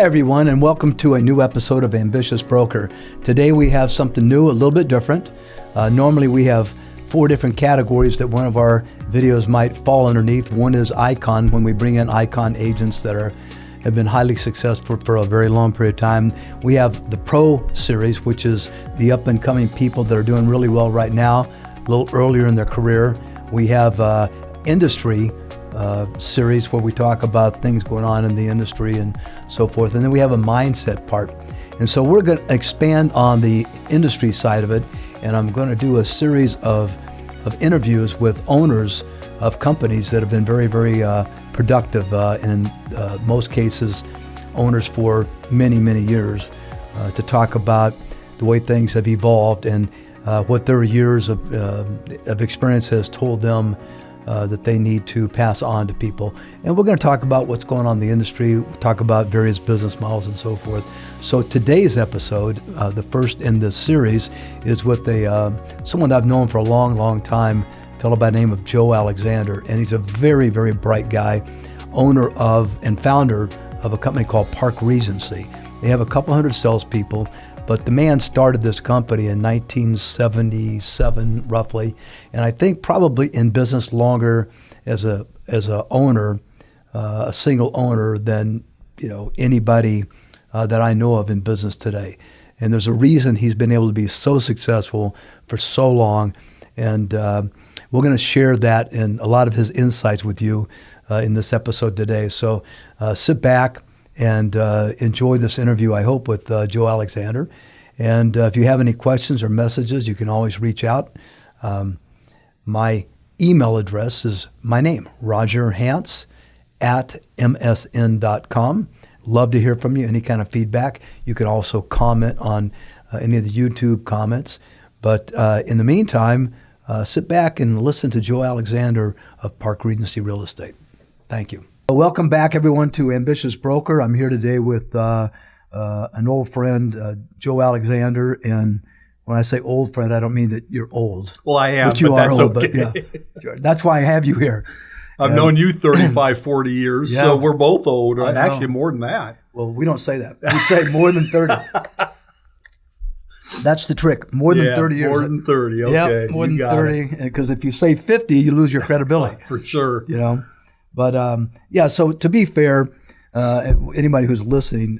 everyone, and welcome to a new episode of Ambitious Broker. Today we have something new, a little bit different. Normally we have 4 different categories that one of our videos might fall underneath. One is Icon, when we bring in Icon agents that have been highly successful for a very long period of time. We have the Pro Series, which is the up-and-coming people that are doing really well right now, a little earlier in their career. We have Industry series where we talk about things going on in the industry and so forth. And then we have a mindset part. And so we're going to expand on the industry side of it, and I'm going to do a series of interviews with owners of companies that have been very, very productive, and in most cases, owners for many, many years, to talk about the way things have evolved and what their years of experience has told them that they need to pass on to people. And we're going to talk about what's going on in the industry, talk about various business models and so forth. So today's episode, the first in this series, is with someone I've known for a long, long time, a fellow by the name of Joe Alexander. And he's a very, very bright guy, owner of and founder of a company called Park Regency. They have a couple hundred salespeople, but the man started this company in 1977, roughly, and I think probably in business longer as a owner, a single owner, than anybody that I know of in business today. And there's a reason he's been able to be so successful for so long, and we're going to share that and a lot of his insights with you in this episode today. So sit back and enjoy this interview, I hope, with Joe Alexander. And if you have any questions or messages, you can always reach out. My email address is my name, Roger Hance @msn.com. Love to hear from you, any kind of feedback. You can also comment on any of the YouTube comments. But in the meantime, sit back and listen to Joe Alexander of Park Regency Real Estate. Thank you. Welcome back, everyone, to Ambitious Broker. I'm here today with an old friend, Joe Alexander. And when I say old friend, I don't mean that you're old. Well, I am, but you but are that's old. okay. But yeah, that's why I have you here. I've known you 35, 40 years, Yeah. So we're both old. I know. Actually, more than that. Well, we don't say that. We say more than 30. That's the trick. More than 30 years. More than 30. Okay. Yeah, more than 30. Because if you say 50, you lose your credibility. For sure. But so to be fair, anybody who's listening,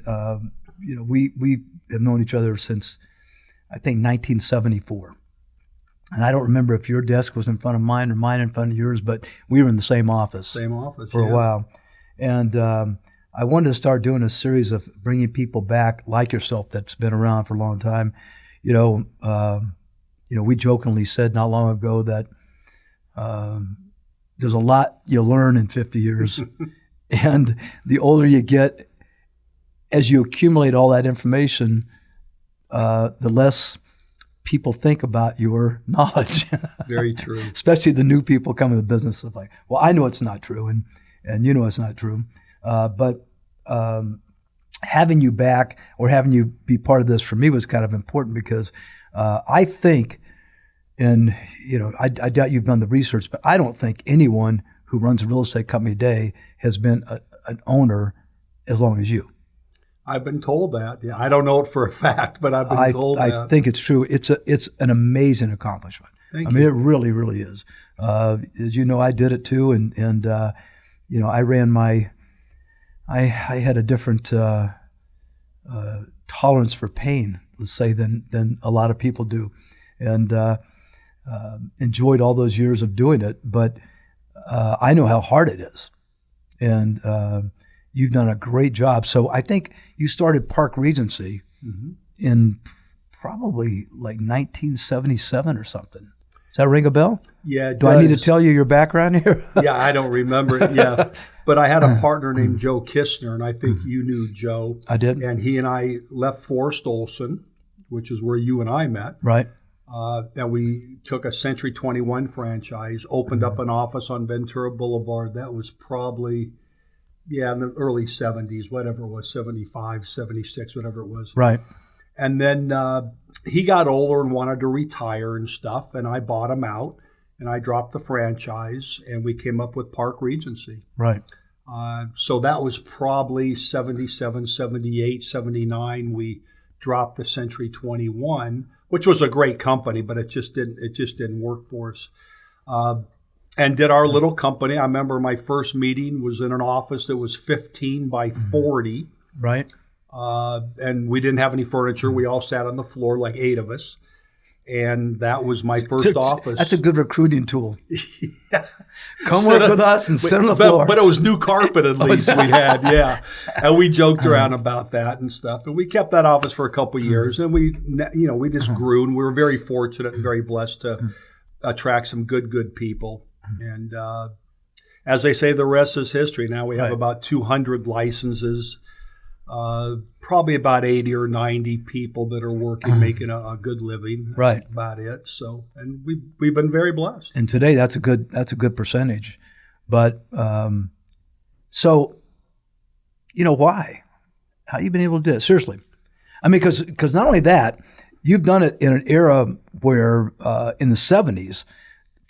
we have known each other since, I think, 1974. And I don't remember if your desk was in front of mine or mine in front of yours, but we were in the same office. For a while. And I wanted to start doing a series of bringing people back like yourself that's been around for a long time. We jokingly said not long ago that there's a lot you learn in 50 years. And the older you get, as you accumulate all that information, the less people think about your knowledge. Very true. Especially the new people coming to the business of like, well, I know it's not true, and you know it's not true. But having you back or having you be part of this for me was kind of important because I think, and I doubt you've done the research, but I don't think anyone who runs a real estate company today has been an owner as long as you. I've been told that. Yeah, I don't know it for a fact, but I've been told that. I think it's true. It's an amazing accomplishment. Thank you. I mean, it really, really is. As you know, I did it too, and I ran I had a different tolerance for pain, let's say, than a lot of people do, and enjoyed all those years of doing it. But I know how hard it is, and you've done a great job. So I think you started Park Regency in probably like 1977 or something. Does that ring a bell? Yeah, it Do does. I need to tell you your background here? Yeah, I don't remember it. Yeah, but I had a partner named Joe Kistner, and I think you knew Joe. I did. And he and I left Forrest Olson, which is where you and I met. Right. And we took a Century 21 franchise, opened up an office on Ventura Boulevard. That was probably, in the early 70s, whatever it was, 75, 76, whatever it was. Right. And then he got older and wanted to retire and stuff, and I bought him out, and I dropped the franchise, and we came up with Park Regency. Right. So that was probably 77, 78, 79. We dropped the Century 21, which was a great company, but it just didn't work for us. And did our little company. I remember my first meeting was in an office that was 15 by 40. Right. And we didn't have any furniture. We all sat on the floor, like 8 of us. And that was my first office. That's a good recruiting tool. Yeah. Come work with us and sit on the floor. But it was new carpet at least we had, yeah. And we joked around about that and stuff. And we kept that office for a couple of years. And we just grew. And we were very fortunate and very blessed to attract some good people. And as they say, the rest is history. Now we have about 200 licenses. Probably about 80 or 90 people that are working, making a good living. That's about it. So, and we've been very blessed. And today, that's a good percentage. But so, why? How you been able to do it? Seriously, I mean, because not only that, you've done it in an era where in the 70s,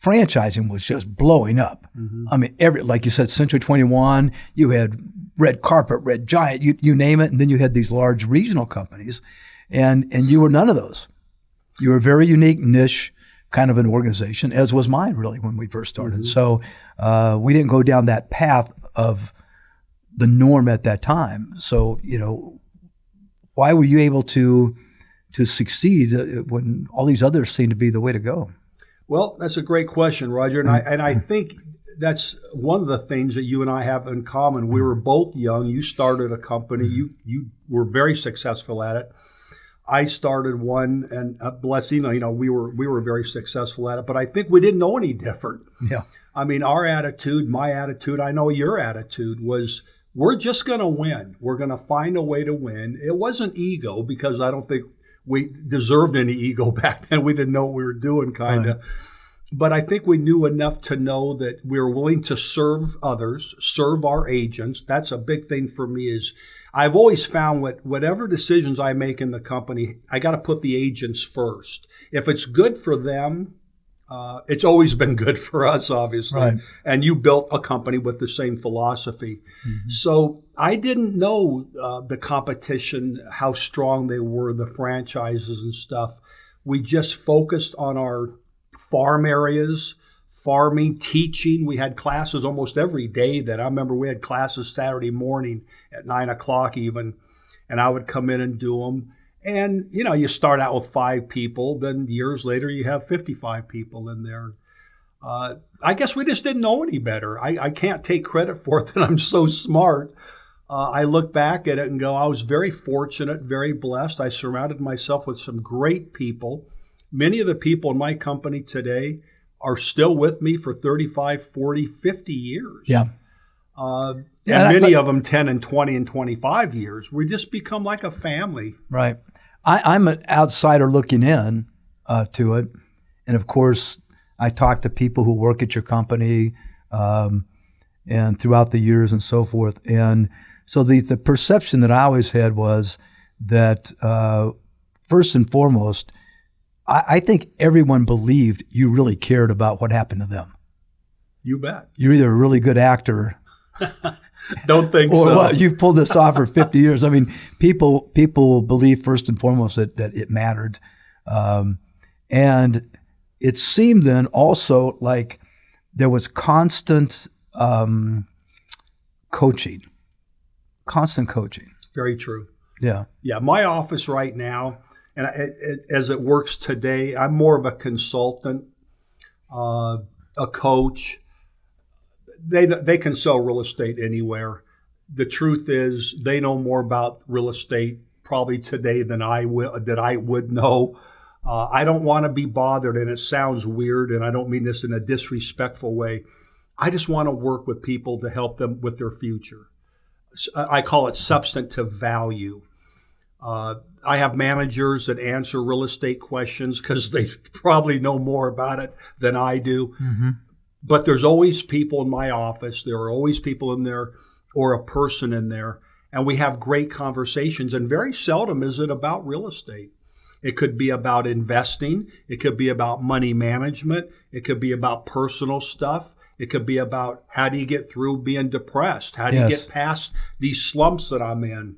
franchising was just blowing up. Mm-hmm. I mean, like you said, Century 21, you had Red Carpet, Red Giant, you name it, and then you had these large regional companies, and you were none of those. You were a very unique niche kind of an organization, as was mine really when we first started. Mm-hmm. So we didn't go down that path of the norm at that time. So why were you able to succeed when all these others seem to be the way to go? Well, that's a great question, Roger, and I think that's one of the things that you and I have in common. We were both young. You started a company. You were very successful at it. I started one, and blessing, we were very successful at it. But I think we didn't know any different. Yeah. I mean, our attitude, my attitude, I know your attitude was, we're just going to win. We're going to find a way to win. It wasn't ego, because I don't think we deserved any ego back then. We didn't know what we were doing, kind of. Right. But I think we knew enough to know that we were willing to serve others, serve our agents. That's a big thing for me. Is I've always found whatever decisions I make in the company, I got to put the agents first. If it's good for them, it's always been good for us, obviously. Right. And you built a company with the same philosophy. Mm-hmm. So I didn't know the competition, how strong they were, the franchises and stuff. We just focused on our farm areas, farming, teaching. We had classes almost every day. That I remember we had classes Saturday morning at 9 o'clock even, and I would come in and do them. And, you start out with 5 people, then years later you have 55 people in there. I guess we just didn't know any better. I can't take credit for it that I'm so smart. I look back at it and go, I was very fortunate, very blessed. I surrounded myself with some great people. Many of the people in my company today are still with me for 35, 40, 50 years. Yeah. And many of them 10 and 20 and 25 years. We just become like a family. Right. I'm an outsider looking in to it. And of course, I talk to people who work at your company and throughout the years and so forth. And so the perception that I always had was that first and foremost, I think everyone believed you really cared about what happened to them. You bet. You're either a really good actor. Don't think or so. What, you've pulled this off for 50 years. I mean, people believe first and foremost that it mattered. And it seemed then also like there was constant coaching. Constant coaching. Very true. Yeah. Yeah. My office right now, and as it works today, I'm more of a consultant, a coach. They can sell real estate anywhere. The truth is, they know more about real estate probably today than I would know. I don't want to be bothered, and it sounds weird, and I don't mean this in a disrespectful way. I just want to work with people to help them with their future. I call it substantive value. I have managers that answer real estate questions because they probably know more about it than I do. Mm-hmm. But there's always people in my office. There are always people in there or a person in there. And we have great conversations. And very seldom is it about real estate. It could be about investing. It could be about money management. It could be about personal stuff. It could be about how do you get through being depressed? How do you get past these slumps that I'm in?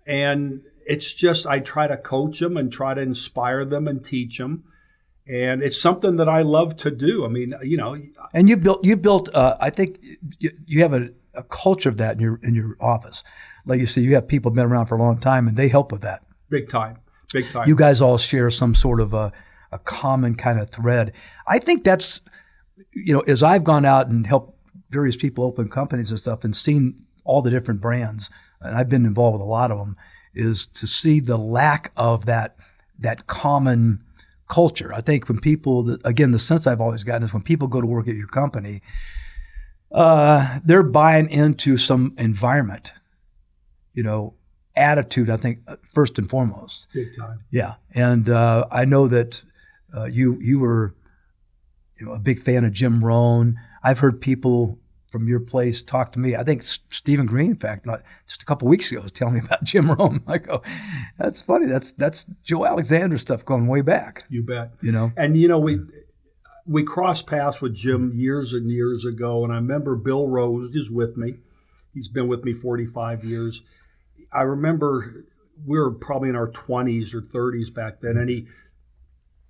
And it's just, I try to coach them and try to inspire them and teach them. And it's something that I love to do. I mean, And you built. I think you have a culture of that in your office. Like you say, you have people been around for a long time, and they help with that. Big time. You guys all share some sort of a common kind of thread. I think that's, as I've gone out and helped various people open companies and stuff and seen all the different brands, and I've been involved with a lot of them, is to see the lack of that common culture. I think when people, again, the sense I've always gotten is when people go to work at your company, they're buying into some environment, attitude, I think, first and foremost. Big time. Yeah. And I know that you were a big fan of Jim Rohn. I've heard people from your place talk to me. I think Stephen Green, in fact, just a couple of weeks ago, was telling me about Jim Rohn. I go, that's funny. That's Joe Alexander stuff going way back. You bet. And we crossed paths with Jim years and years ago, and I remember Bill Rose is with me. He's been with me 45 years. I remember we were probably in our 20s or 30s back then, and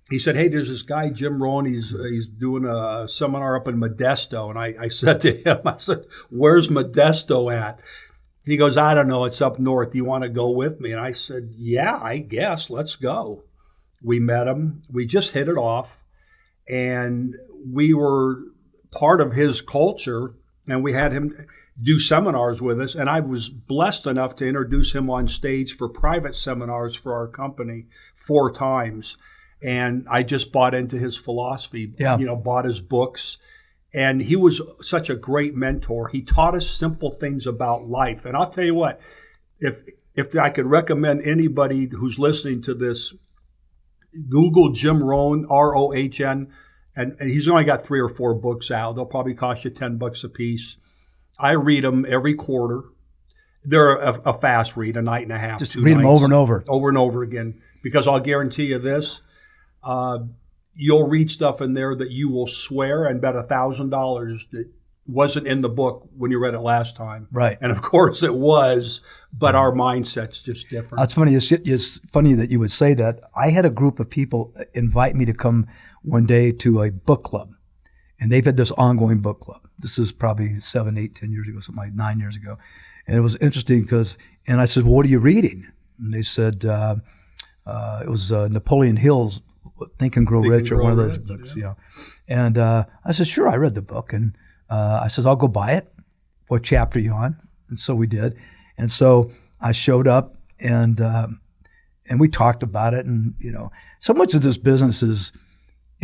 he said, hey, there's this guy, Jim Rohn, he's doing a seminar up in Modesto. And I said to him, where's Modesto at? He goes, I don't know, it's up north. You want to go with me? And I said, yeah, I guess, let's go. We met him. We just hit it off. And we were part of his culture, and we had him do seminars with us. And I was blessed enough to introduce him on stage for private seminars for our company 4 times. And I just bought into his philosophy, bought his books. And he was such a great mentor. He taught us simple things about life. And I'll tell you what, if I could recommend anybody who's listening to this, Google Jim Rohn, R-O-H-N, and he's only got 3 or 4 books out. They'll probably cost you $10 a piece. I read them every quarter. They're a fast read, a night and a half. Just read them over and over. Over and over again. Because I'll guarantee you this, you'll read stuff in there that you will swear and bet $1,000 that wasn't in the book when you read it last time. Right. And of course it was, but our mindset's just different. That's funny. It's funny that you would say that. I had a group of people invite me to come one day to a book club, and they've had this ongoing book club. This is probably 7, 8, 10 years ago, something like 9 years ago. And it was interesting and I said, well, what are you reading? And they said, it was Napoleon Hill's Think and Grow Rich, or one of those books, And I said, sure, I read the book. And I said, I'll go buy it. What chapter are you on? And so we did. And so I showed up, and we talked about it. And, so much of this business is,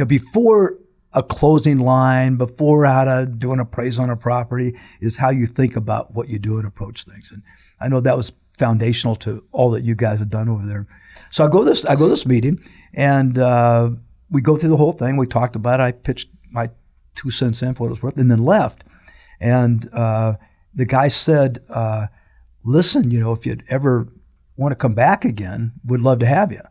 before a closing line, before how to do an appraisal on a property, is how you think about what you do and approach things. And I know that was foundational to all that you guys have done over there. So I go this meeting, and we go through the whole thing. We talked about it. I pitched my 2 cents in for what it was worth, and then left. And the guy said, listen, if you'd ever want to come back again, we'd love to have you.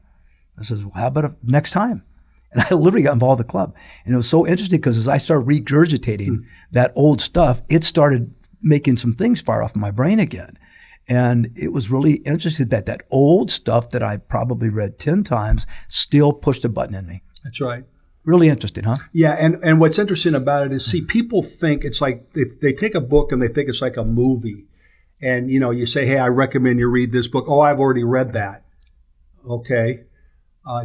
I says, well, how about next time? And I literally got involved in the club. And it was so interesting because as I started regurgitating that old stuff, it started making some things fire off my brain again. And it was really interesting that old stuff that I probably read 10 times still pushed a button in me. That's right. Really interesting, huh? Yeah, and what's interesting about it is, people think it's like, they take a book and they think it's like a movie. And, you say, hey, I recommend you read this book. Oh, I've already read that. Okay.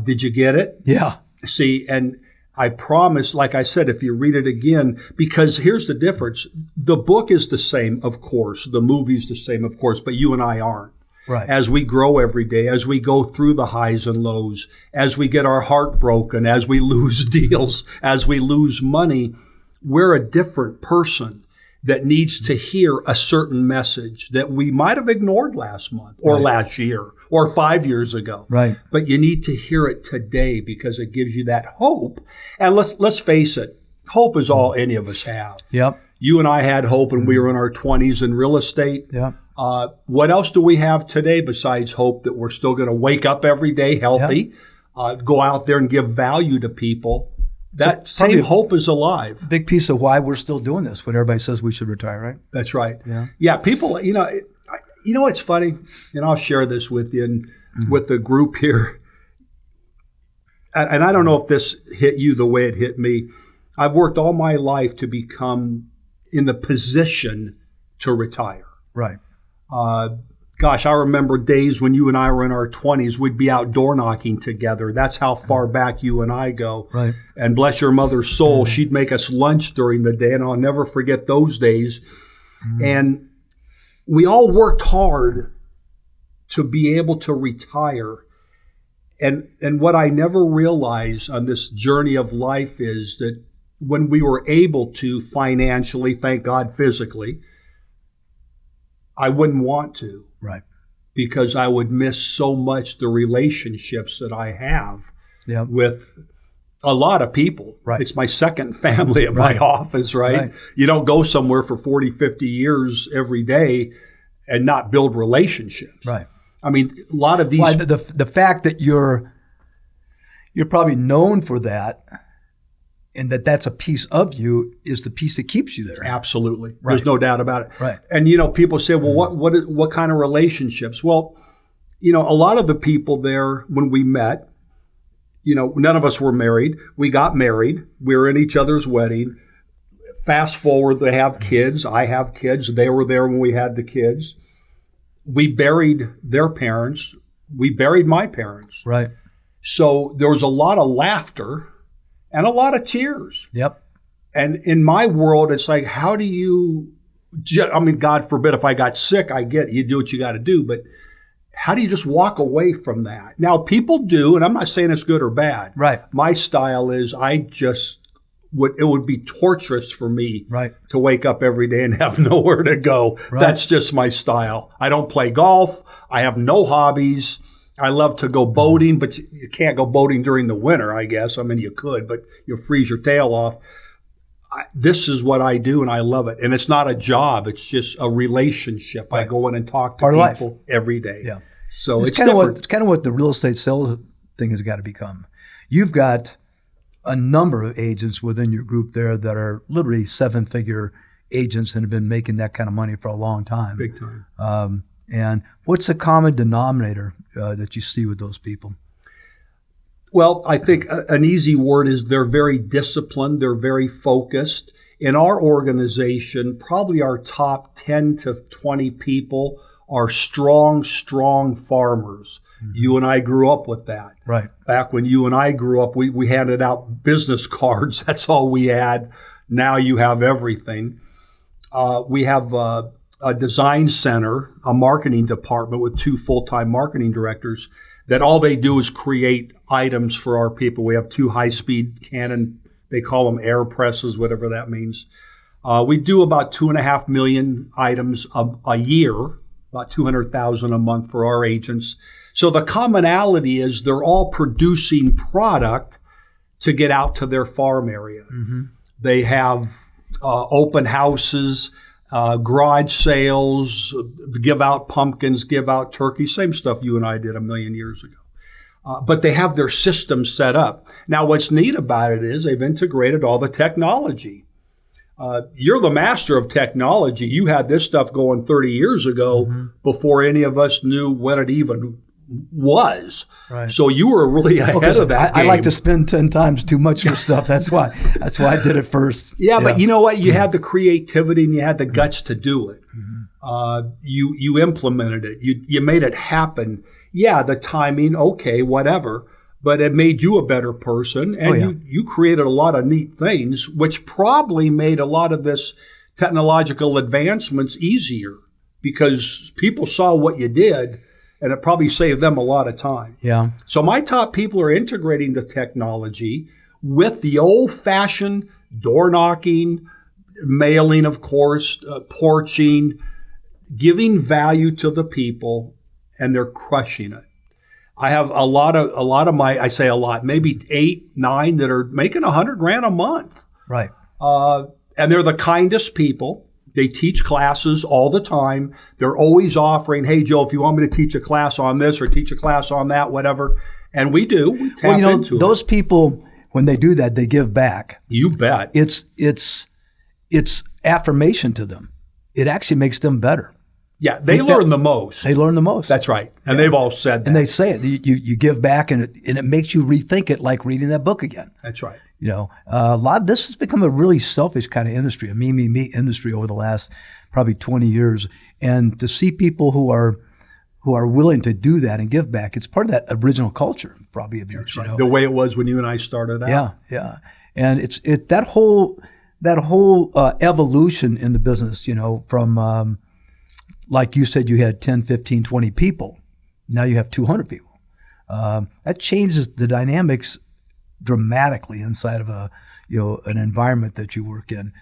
Did you get it? Yeah. See, and I promise, like I said, if you read it again, because here's the difference. The book is the same, of course. The movie's the same, of course, but you and I aren't. Right. As we grow every day, as we go through the highs and lows, as we get our heart broken, as we lose deals, as we lose money, we're a different person that needs to hear a certain message that we might have ignored last month or last year or 5 years ago. Right. But you need to hear it today because it gives you that hope. And let's face it, hope is all any of us have. Yep. You and I had hope when we were in our 20s in real estate. Yep. What else do we have today besides hope that we're still going to wake up every day healthy, go out there and give value to people? that So same hope is alive. big piece of why we're still doing this when everybody says we should retire, right? That's right. Yeah. Yeah, people, it's funny, and I'll share this with you and with the group here. And I don't know if this hit you the way it hit me. I've worked all my life to become in the position to retire. Right. Gosh, I remember days when you and I were in our 20s, we'd be out door knocking together. That's how far back you and I go. Right. And bless your mother's soul, she'd make us lunch during the day, and I'll never forget those days. And we all worked hard to be able to retire. And what I never realized on this journey of life is that when we were able to financially, thank God physically, I wouldn't want to. Right. Because I would miss so much the relationships that I have with a lot of people. Right. It's my second family at my office, right? You don't go somewhere for 40, 50 years every day and not build relationships. Right. I mean, a lot of these... Well, the fact that you're probably known for that and that's a piece of you is the piece that keeps you there. Absolutely. Right. There's no doubt about it. Right. And, people say, well, what kind of relationships? Well, a lot of the people there when we met, none of us were married. We got married. We were in each other's wedding. Fast forward, they have kids. I have kids. They were there when we had the kids. We buried their parents. We buried my parents. Right. So there was a lot of laughter and a lot of tears. Yep. And in my world, it's like, how do you, God forbid if I got sick, I get it. You do what you got to do. But how do you just walk away from that? Now, people do, and I'm not saying it's good or bad. Right. My style is it would be torturous for me to wake up every day and have nowhere to go. Right. That's just my style. I don't play golf. I have no hobbies. I love to go boating, but you can't go boating during the winter, I guess. I mean, you could, but you'll freeze your tail off. This is what I do, and I love it. And it's not a job. It's just a relationship. Right. I go in and talk to people every day. Yeah. So it's kind of what the real estate sales thing has got to become. You've got a number of agents within your group there that are literally seven-figure agents and have been making that kind of money for a long time. Big time. And what's the common denominator that you see with those people? Well, I think an easy word is they're very disciplined. They're very focused. In our organization, probably our top 10 to 20 people are strong farmers. Mm-hmm. You and I grew up with that. Right. Back when you and I grew up, we handed out business cards. That's all we had. Now you have everything. We have a design center, a marketing department with 2 full-time marketing directors that all they do is create items for our people. We have 2 high-speed Canon, they call them air presses, whatever that means. We do about 2.5 million items a year, about 200,000 a month for our agents. So the commonality is they're all producing product to get out to their farm area. Mm-hmm. They have open houses, garage sales, give out pumpkins, give out turkeys, same stuff you and I did a million years ago. But they have their system set up. Now, what's neat about it is they've integrated all the technology. You're the master of technology. You had this stuff going 30 years ago before any of us knew what it even was. Right. So you were really ahead of that game. I like to spend 10 times too much for stuff. That's why I did it first. Yeah, but you know what? You had the creativity and you had the guts to do it. Mm-hmm. You implemented it. You made it happen. Yeah, the timing, okay, whatever. But it made you a better person, and you created a lot of neat things, which probably made a lot of this technological advancements easier because people saw what you did, and it probably saved them a lot of time. Yeah. So my top people are integrating the technology with the old-fashioned door knocking, mailing, of course, porching, giving value to the people, and they're crushing it. I have a lot of my, I say a lot, maybe 8, 9 that are making $100,000 a month. Right. And they're the kindest people. They teach classes all the time. They're always offering, hey, Joe, if you want me to teach a class on this or teach a class on that, whatever. And we do. We tap into those people, when they do that, they give back. You bet. It's affirmation to them. It actually makes them better. Yeah, they learn the most. They learn the most. That's right. And they've all said that. And they say it. You give back, and it makes you rethink it, like reading that book again. That's right. A lot of this has become a really selfish kind of industry, a me industry over the last probably 20 years. And to see people who are willing to do that and give back, it's part of that original culture, probably of yours. Right. The way it was when you and I started out. Yeah. And it's that whole evolution in the business, from like you said, you had 10, 15, 20 people. Now you have 200 people. That changes the dynamics dramatically inside of an environment that you work in.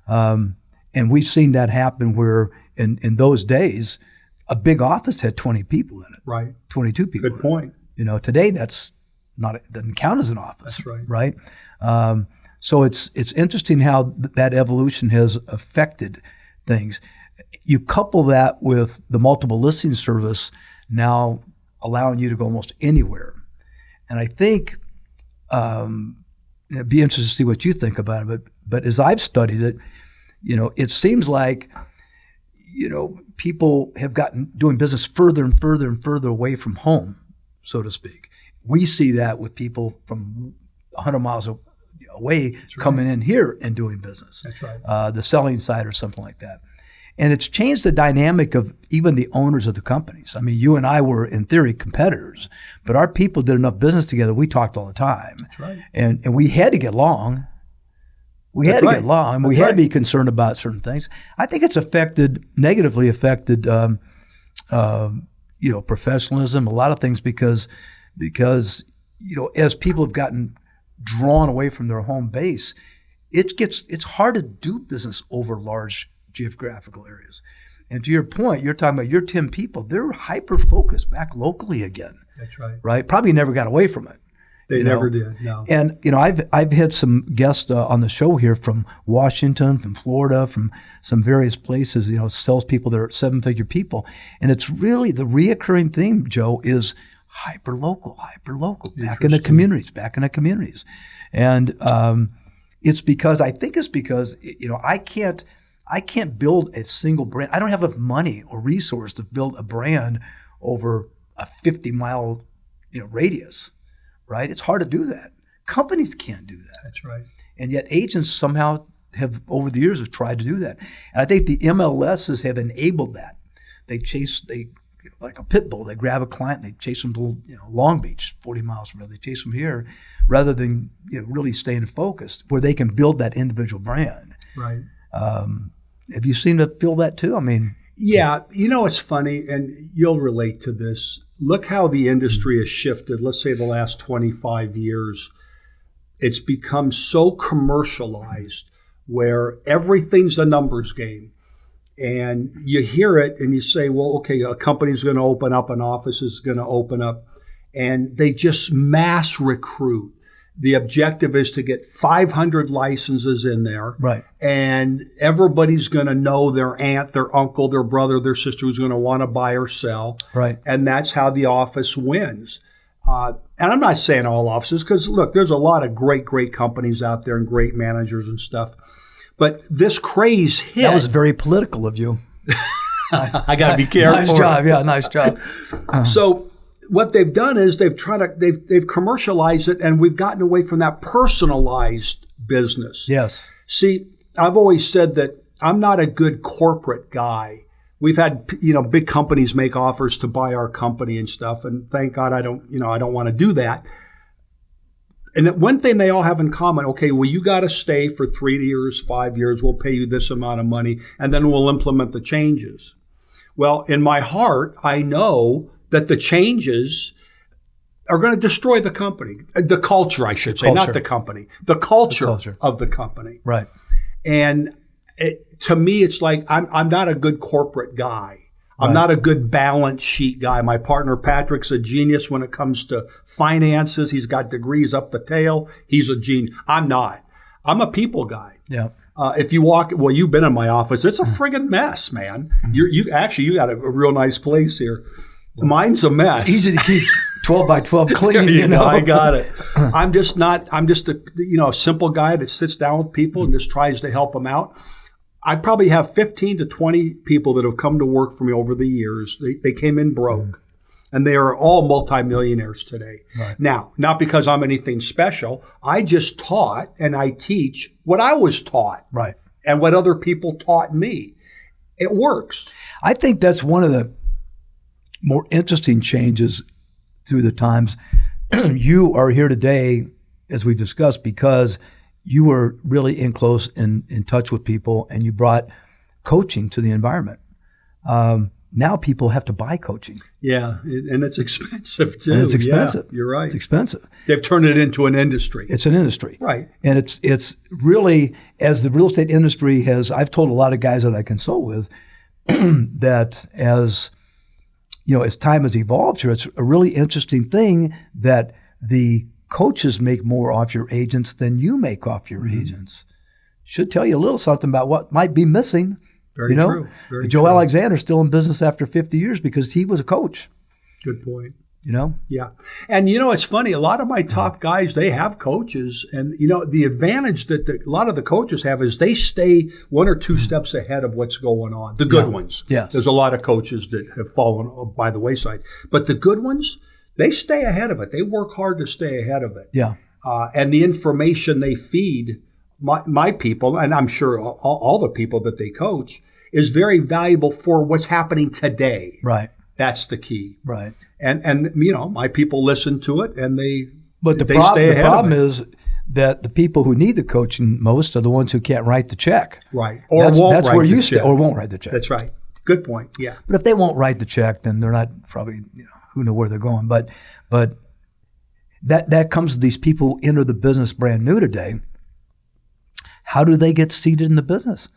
And we've seen that happen where in those days, a big office had 20 people in it. Right. 22 people. Good point. Today it doesn't count as an office. That's right. Right. So it's interesting how that evolution has affected things. You couple that with the multiple listing service now allowing you to go almost anywhere. And I think it'd be interesting to see what you think about it. But as I've studied it, it seems like, people have gotten doing business further and further and further away from home, so to speak. We see that with people from 100 miles away coming in here and doing business. That's right. The selling side or something like that. And it's changed the dynamic of even the owners of the companies. I mean, you and I were, in theory, competitors, but our people did enough business together. We talked all the time. That's right. And we had to get along. We had to get along. We had to be concerned about certain things. I think it's negatively affected, professionalism, a lot of things because, as people have gotten drawn away from their home base, it's hard to do business over large geographical areas. And to your point, you're talking about your 10 people, they're hyper-focused back locally again. That's right. Right? Probably never got away from it. They never did, no. And, I've had some guests on the show here from Washington, from Florida, from some various places, salespeople that are 7-figure people. And it's really the reoccurring theme, Joe, is hyper-local, back in the communities. And it's because I can't build a single brand. I don't have enough money or resource to build a brand over a 50-mile, radius, right? It's hard to do that. Companies can't do that. That's right. And yet agents somehow have, over the years, have tried to do that. And I think the MLSs have enabled that. They like a pit bull, they grab a client, they chase them to Long Beach, 40 miles from there. They chase them here rather than really staying focused where they can build that individual brand. Right. Have you seen to feel that too? I mean, yeah, it's funny, and you'll relate to this. Look how the industry has shifted. Let's say the last 25 years, it's become so commercialized where everything's a numbers game. And you hear it and you say, well, okay, a company's going to open up, an office is going to open up, and they just mass recruit. The objective is to get 500 licenses in there. Right. And everybody's going to know their aunt, their uncle, their brother, their sister who's going to want to buy or sell. Right. And that's how the office wins. And I'm not saying all offices because, look, there's a lot of great companies out there and great managers and stuff. But this craze hit. That was very political of you. I got to be careful. Nice job. Yeah, nice job. So what they've done is they've commercialized it, and we've gotten away from that personalized business. Yes. See, I've always said that I'm not a good corporate guy. We've had big companies make offers to buy our company and stuff, and thank God I don't want to do that. And one thing they all have in common, okay, well, you got to stay for 3 years, 5 years. We'll pay you this amount of money, and then we'll implement the changes. Well, in my heart, I know that the changes are going to destroy the company, the culture, I should say, not the company, the culture of the company. Right. And to me, it's like I'm not a good corporate guy. I'm not a good balance sheet guy. My partner Patrick's a genius when it comes to finances. He's got degrees up the tail. He's a genius. I'm not. I'm a people guy. Yeah. If you walk, well, you've been in my office. It's a friggin' mess, man. You got a real nice place here. Mine's a mess. It's easy to keep. 12 by 12 clean, There you know. I got it. I'm just a simple guy that sits down with people and just tries to help them out. I probably have 15 to 20 people that have come to work for me over the years. They came in broke. And they are all multimillionaires today. Right. Now, not because I'm anything special. I just taught and I teach what I was taught. Right. And what other people taught me. It works. I think that's one of the more interesting changes through the times. You are here today, as we've discussed, because you were really in touch with people and you brought coaching to the environment. Now people have to buy coaching. Yeah, and it's expensive too. And it's expensive. Yeah, you're right. It's expensive. They've turned it into an industry. It's an industry. Right. And it's really, as the real estate industry has, I've told a lot of guys that I consult with that as time has evolved here, it's a really interesting thing that the coaches make more off your agents than you make off your agents. Should tell you a little something about what might be missing. Very true. Very Joe true. Alexander's still in business after 50 years because he was a coach. Good point. Yeah. And it's funny, a lot of my top guys, they have coaches, and the advantage that a lot of the coaches have is they stay one or two steps ahead of what's going on. The good ones. Yes. There's a lot of coaches that have fallen by the wayside. But the good ones, they stay ahead of it. They work hard to stay ahead of it. Yeah. And the information they feed my people, and I'm sure all the people that they coach, is very valuable for what's happening today. Right. That's the key. Right. And my people listen to it, and they the stay ahead problem of it. is that the people who need the coaching most are the ones who can't write the check. Right. Or won't write the check. Or won't write the check. That's right. Good point. Yeah. But if they won't write the check, then they're not probably, who know where they're going. But that comes to these people who enter the business brand new today. How do they get seated in the business?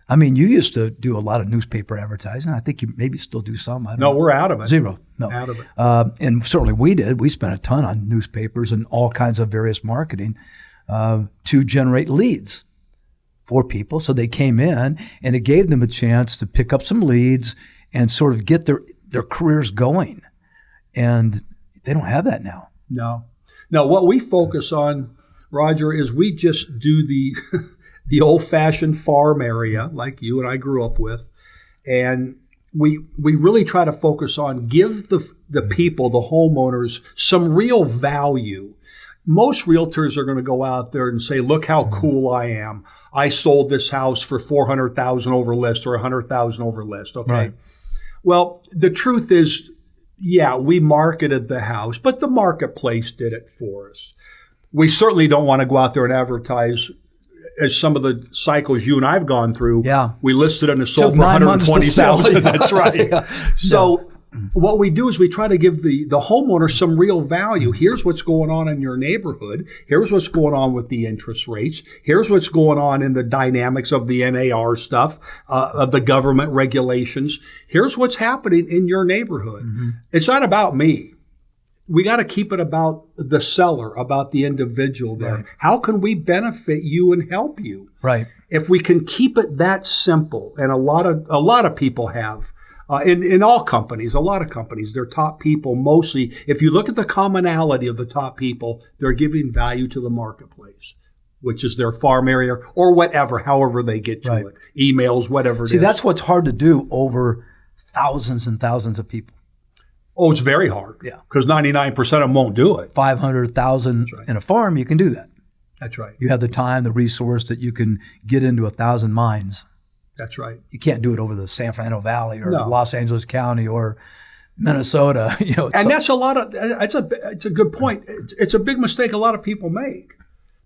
I mean, you used to do a lot of newspaper advertising. I think you maybe still do some. I don't know. We're out of it. Zero. No. Out of it. And certainly we did. We spent a ton on newspapers and all kinds of various marketing to generate leads for people. So they came in, and it gave them a chance to pick up some leads and sort of get their careers going. And they don't have that now. No. What we focus on, Roger, is we just do the old-fashioned farm area like you and I grew up with, and we really try to focus on give the people, the homeowners, some real value. Most realtors are going to go out there and say, look how cool I am. I sold this house for $400,000 over list or $100,000 over list. Okay. Right. Well, the truth is, yeah, we marketed the house, but the marketplace did it for us. We certainly don't want to go out there and advertise as some of the cycles you and I have gone through. Yeah. We listed and sold Took for 9 months to sell. $120,000. That's right. Yeah. So what we do is we try to give the homeowner some real value. Here's what's going on in your neighborhood. Here's what's going on with the interest rates. Here's what's going on in the dynamics of the NAR stuff, of the government regulations. Here's what's happening in your neighborhood. Mm-hmm. It's not about me. We got to keep it about the seller, about the individual there. Right. How can we benefit you and help you? Right. If we can keep it that simple, and a lot of people have, in all companies, a lot of companies, their top people mostly, if you look at the commonality of the top people, they're giving value to the marketplace, which is their farm area or whatever, however they get to it, emails, whatever it is. See, that's what's hard to do over thousands and thousands of people. Oh, it's very hard. Yeah. Because 99% of them won't do it. 500,000 in a farm, you can do that. That's right. You have the time, the resource that you can get into 1,000 minds. That's right. You can't do it over the San Fernando Valley or Los Angeles County or Minnesota. And that's it's a good point. It's a big mistake a lot of people make.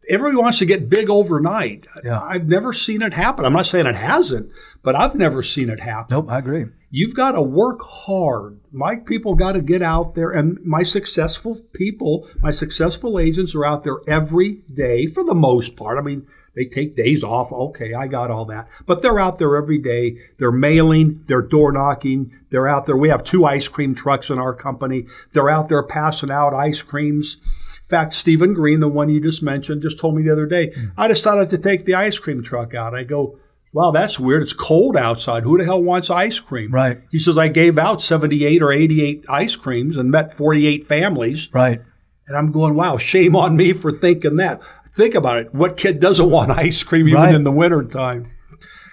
Everybody wants to get big overnight. Yeah. I've never seen it happen. I'm not saying it hasn't, but I've never seen it happen. Nope, I agree. You've got to work hard. My people got to get out there, and my successful people, my successful agents are out there every day for the most part. I mean, they take days off. Okay, I got all that. But they're out there every day. They're mailing. They're door knocking. They're out there. We have 2 ice cream trucks in our company. They're out there passing out ice creams. In fact, Stephen Green, the one you just mentioned, just told me the other day, I decided to take the ice cream truck out. I go, Wow, that's weird. It's cold outside. Who the hell wants ice cream? Right. He says, I gave out 78 or 88 ice creams and met 48 families. Right. And I'm going, wow, shame on me for thinking that. Think about it. What kid doesn't want ice cream even Right. in the wintertime?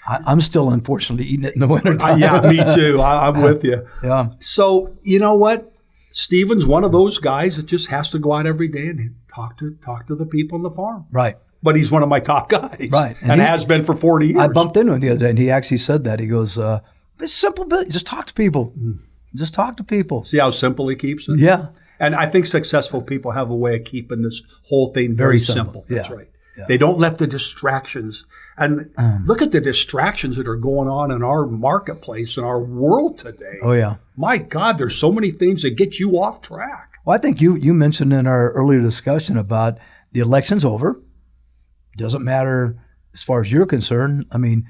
I'm still, unfortunately, eating it in the wintertime. Yeah, me too. I'm with you. Yeah. So, you know what? Steven's one of those guys that just has to go out every day and talk to the people on the farm. Right. But he's one of my top guys. Right. And has been for 40 years. I bumped into him the other day, and he actually said that. He goes, it's simple, but just talk to people. Just talk to people. See how simple he keeps it? Yeah. And I think successful people have a way of keeping this whole thing very simple. That's right. Yeah. They don't let the distractions. And look at the distractions that are going on in our marketplace, in our world today. Oh, yeah. My God, there's so many things that get you off track. Well, I think you mentioned in our earlier discussion about the election's over. Doesn't matter as far as you're concerned. I mean,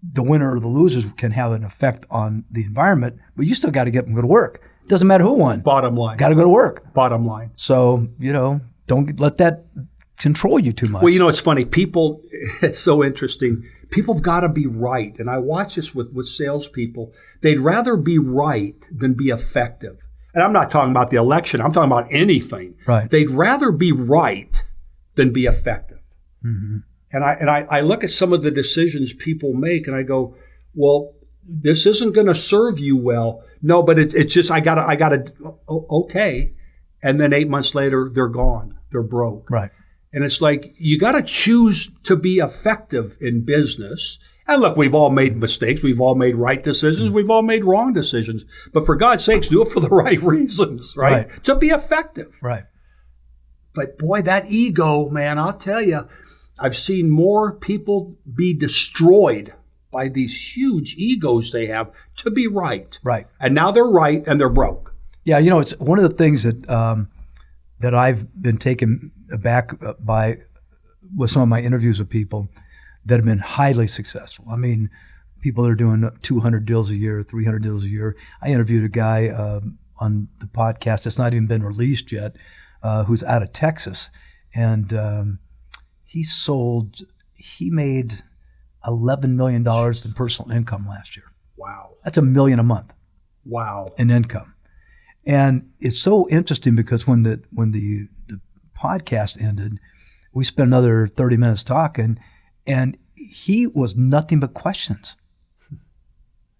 the winner or the losers can have an effect on the environment, but you still got to get them to go to work. Doesn't matter who won. Bottom line. Got to go to work. Bottom line. So, don't let that control you too much. Well, it's funny. People, it's so interesting. People have got to be right. And I watch this with salespeople. They'd rather be right than be effective. And I'm not talking about the election. I'm talking about anything. Right. They'd rather be right than be effective. Mm-hmm. And I look at some of the decisions people make and I go, well, this isn't going to serve you well. No, but it's just, I gotta, okay. And then 8 months later, they're gone. They're broke. Right. And it's like, you got to choose to be effective in business. And look, we've all made mistakes. We've all made right decisions. We've all made wrong decisions. But for God's sakes, do it for the right reasons, right? To be effective. Right. But boy, that ego, man, I'll tell you, I've seen more people be destroyed by these huge egos they have to be right. Right. And now they're right and they're broke. Yeah, it's one of the things that that I've been taken aback by with some of my interviews with people that have been highly successful. I mean, people that are doing 200 deals a year, 300 deals a year. I interviewed a guy on the podcast that's not even been released yet, who's out of Texas, and he made $11 million in personal income last year. Wow. That's $1 million a month. Wow. In income. And it's so interesting because when the podcast ended, we spent another 30 minutes talking, and he was nothing but questions.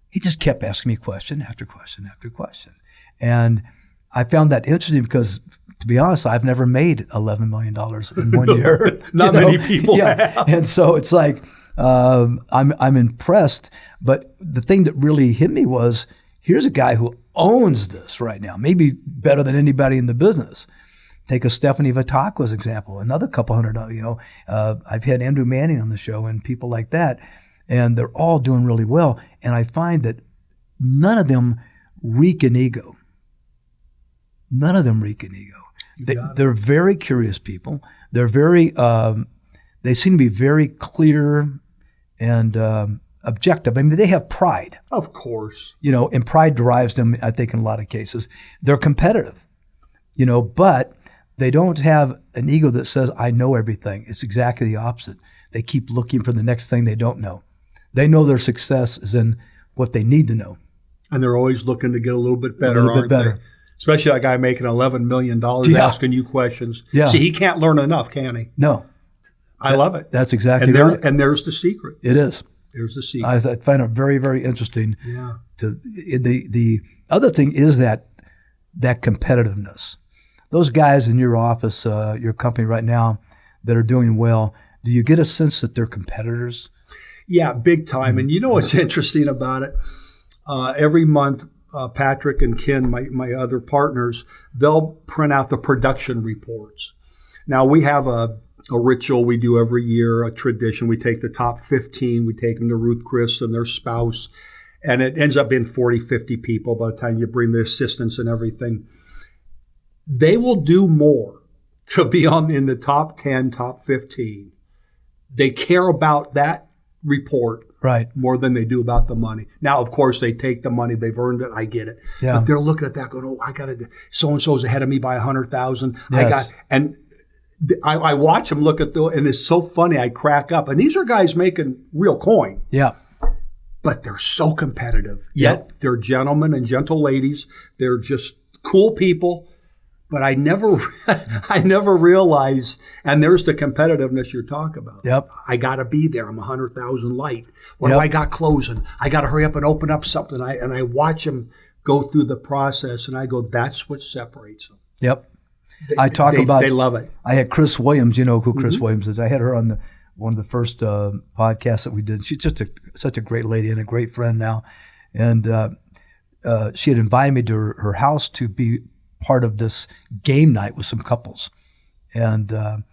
He just kept asking me question after question after question. And I found that interesting because, to be honest, I've never made $11 million in 1 year. Not many people have. And so it's like, I'm impressed. But the thing that really hit me was, here's a guy who owns this right now, maybe better than anybody in the business. Take a Stephanie Vitaco's example, another couple hundred, I've had Andrew Manning on the show and people like that, and they're all doing really well. And I find that none of them reek an ego. None of them reek an ego. They're very curious people. They're very, they seem to be very clear and objective. I mean, they have pride. Of course. And pride drives them, I think, in a lot of cases. They're competitive, but they don't have an ego that says, I know everything. It's exactly the opposite. They keep looking for the next thing they don't know. They know their success is in what they need to know. And they're always looking to get a little bit better, a little bit better. They? Especially that guy making $11 million asking you questions. Yeah. See, he can't learn enough, can he? No. I love it. That's exactly right. And there's the secret. It is. There's the secret. I find it very, very interesting. Yeah. The other thing is that competitiveness. Those guys in your office, your company right now that are doing well, do you get a sense that they're competitors? Yeah, big time. And you know what's interesting about it? Every month, Patrick and Ken, my other partners, they'll print out the production reports. Now, we have a ritual we do every year, a tradition. We take the top 15, we take them to Ruth Chris and their spouse, and it ends up being 40, 50 people by the time you bring the assistants and everything. They will do more to be in the top 10, top 15. They care about that report more than they do about the money. Now, of course, they take the money. They've earned it. I get it. Yeah. But they're looking at that going, oh, I got to, so-and-so's ahead of me by 100,000. Yes. and I watch them look at and it's so funny. I crack up. And these are guys making real coin. Yeah. But they're so competitive. Yet they're gentlemen and gentle ladies. They're just cool people. But I never realized, and there's the competitiveness you're talking about. Yep. I got to be there. I'm 100,000 light. What do I got closing? I got to hurry up and open up something. And I watch them go through the process, and I go, that's what separates them. Yep. They love it. I had Chris Williams. You know who Chris Williams is. I had her on one of the first podcasts that we did. She's just such a great lady and a great friend now. And she had invited me to her house to be part of this game night with some couples. And I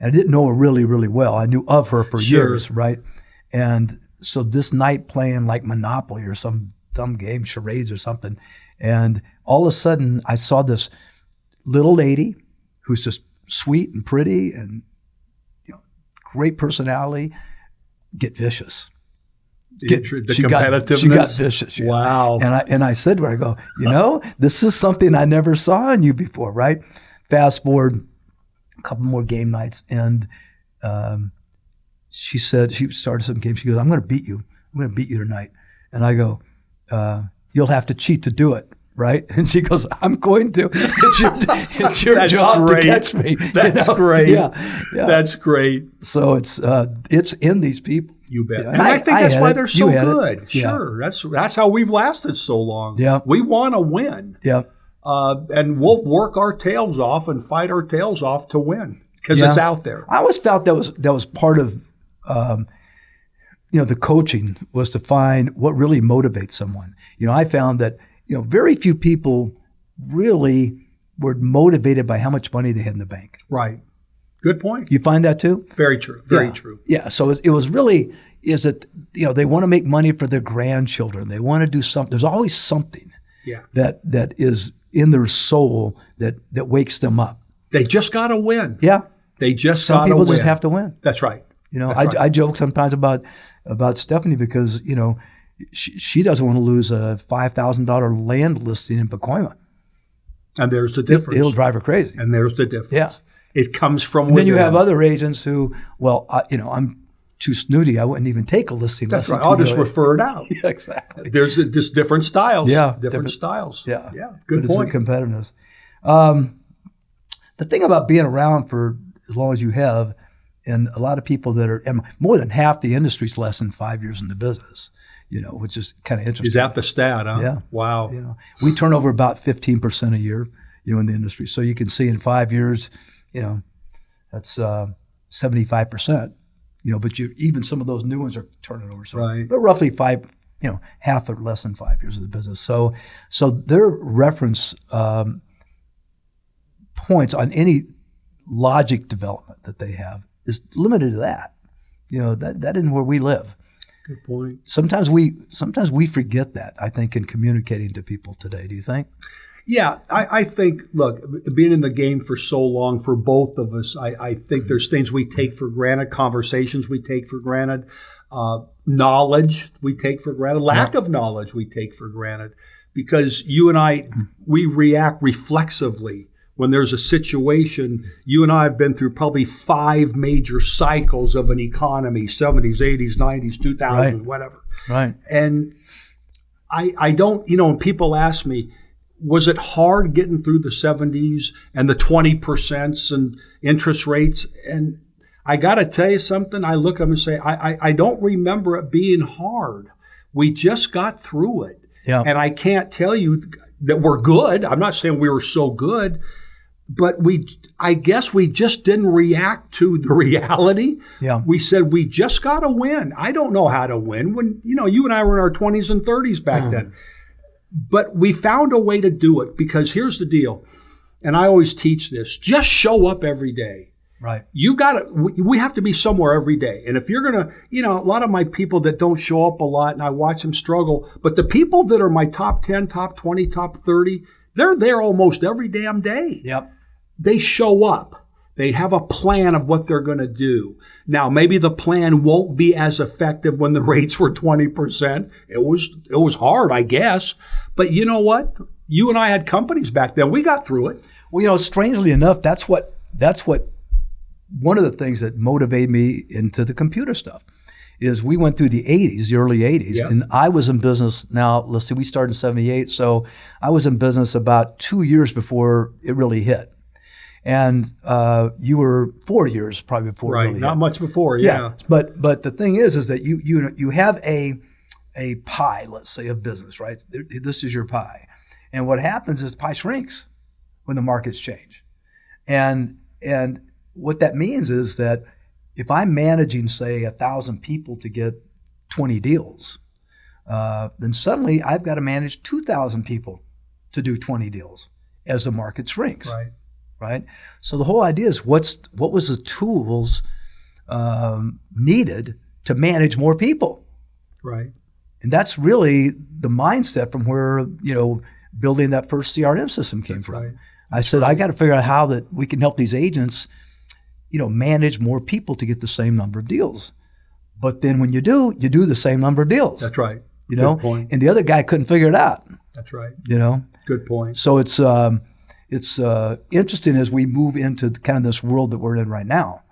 didn't know her really, really well. I knew of her for years, right? And so this night playing like Monopoly or some dumb game, charades or something. And all of a sudden I saw this little lady who's just sweet and pretty and great personality get vicious. The competitiveness. She got vicious. Yeah. Wow. And I said to her, I go, this is something I never saw in you before, right? Fast forward a couple more game nights, and she said, she started some games. She goes, I'm going to beat you. I'm going to beat you tonight. And I go, you'll have to cheat to do it. Right? And she goes, I'm going to. It's your job to catch me. That's great. Yeah. That's great. So it's in these people. You bet. And I think that's why they're so good. Sure. That's how we've lasted so long. Yeah. We want to win. Yeah. And we'll work our tails off and fight our tails off to win because it's out there. I always felt that was part of the coaching was to find what really motivates someone. I found that very few people really were motivated by how much money they had in the bank. Right. Good point. You find that too? Very true. Very true. Yeah. So it was really, they want to make money for their grandchildren. They want to do something. There's always something that is in their soul that wakes them up. They just got to win. Yeah. They just got to win. Some people just have to win. That's right. I joke sometimes about Stephanie because, she doesn't want to lose a $5,000 land listing in Pacoima. And there's the difference. It'll drive her crazy. And there's the difference. Yeah. It comes from within. Then you have other agents who, I'm too snooty. I wouldn't even take a listing. That's right. I'll just refer it out. Yeah, exactly. There's just different styles. Yeah. Different styles. Yeah. Yeah. Good point. It's the competitiveness. The thing about being around for as long as you have, and a lot of people that are, more than half the industry's less than 5 years in the business. Which is kind of interesting. Is that the stat, huh? Yeah. Wow. We turn over about 15% a year, in the industry. So you can see in 5 years, that's 75%. But even some of those new ones are turning over. So, right. But roughly half or less than 5 years of the business. So their reference points on any logic development that they have is limited to that. That isn't where we live. Good point. Sometimes we forget that, I think, in communicating to people today. Do you think? Yeah, I think, look, being in the game for so long for both of us, I think there's things we take for granted, conversations we take for granted, knowledge we take for granted, lack of knowledge we take for granted, because you and I, we react reflexively. When there's a situation, you and I have been through probably 5 major cycles of an economy, 70s, 80s, 90s, 2000s, whatever. Right. And I don't, when people ask me, was it hard getting through the 70s and the 20% and interest rates? And I got to tell you something. I look at them and say, I don't remember it being hard. We just got through it. Yeah. And I can't tell you that we're good. I'm not saying we were so good. But I guess we just didn't react to the reality. Yeah. We said, we just got to win. I don't know how to win when, you and I were in our 20s and 30s back then. But we found a way to do it because here's the deal. And I always teach this. Just show up every day. Right. We have to be somewhere every day. And if you're going to, a lot of my people that don't show up a lot and I watch them struggle, but the people that are my top 10, top 20, top 30, they're there almost every damn day. Yep. They show up. They have a plan of what they're going to do. Now, maybe the plan won't be as effective when the rates were 20%. It was hard, I guess. But you know what? You and I had companies back then. We got through it. Well, strangely enough, that's what one of the things that motivated me into the computer stuff is we went through the 80s, the early 80s, Yeah. and I was in business. Now, let's see, we started in 78, so I was in business about 2 years before it really hit. And you were 4 years probably before it really Not hit. much before, yeah. But the thing is that you have a pie, let's say, of business, right? This is your pie. And what happens is the pie shrinks when the markets change. And what that means is that if I'm managing, say, 1,000 people to get 20 deals, then suddenly I've got to manage 2,000 people to do 20 deals as the market shrinks. Right? So the whole idea is what was the tools needed to manage more people? Right. And that's really the mindset from where, building that first CRM system came from. Right. I said, I got to figure out how that we can help these agents, manage more people to get the same number of deals. But then when you do the same number of deals. That's right. Good point. And the other guy couldn't figure it out. That's right. Good point. So it's interesting as we move into kind of this world that we're in right now.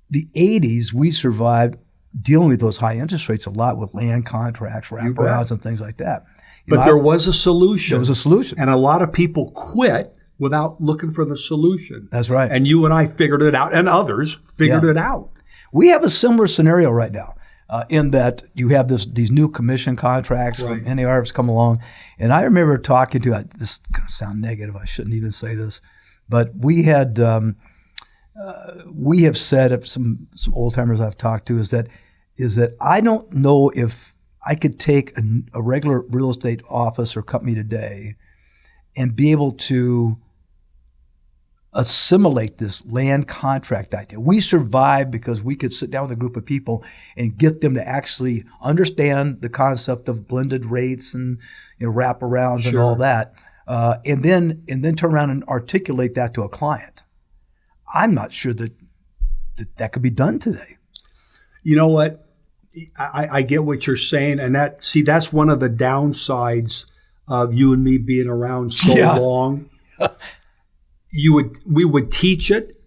The 80s, we survived dealing with those high interest rates a lot with land contracts, wraparounds, and things like that. But there was a solution. There was a solution. And a lot of people quit without looking for the solution. That's right. And you and I figured it out, and others figured it out. We have a similar scenario right now in that you have these new commission contracts from NAR have come along. And I remember talking to, this is going to sound negative, I shouldn't even say this, but we have said, some old timers I've talked to, is that I don't know if I could take a regular real estate office or company today and be able to assimilate this land contract idea. We survived because we could sit down with a group of people and get them to actually understand the concept of blended rates and wraparounds and all that, and then turn around and articulate that to a client. I'm not sure that could be done today. You know what? I get what you're saying, and that's one of the downsides of you and me being around so long. We would teach it.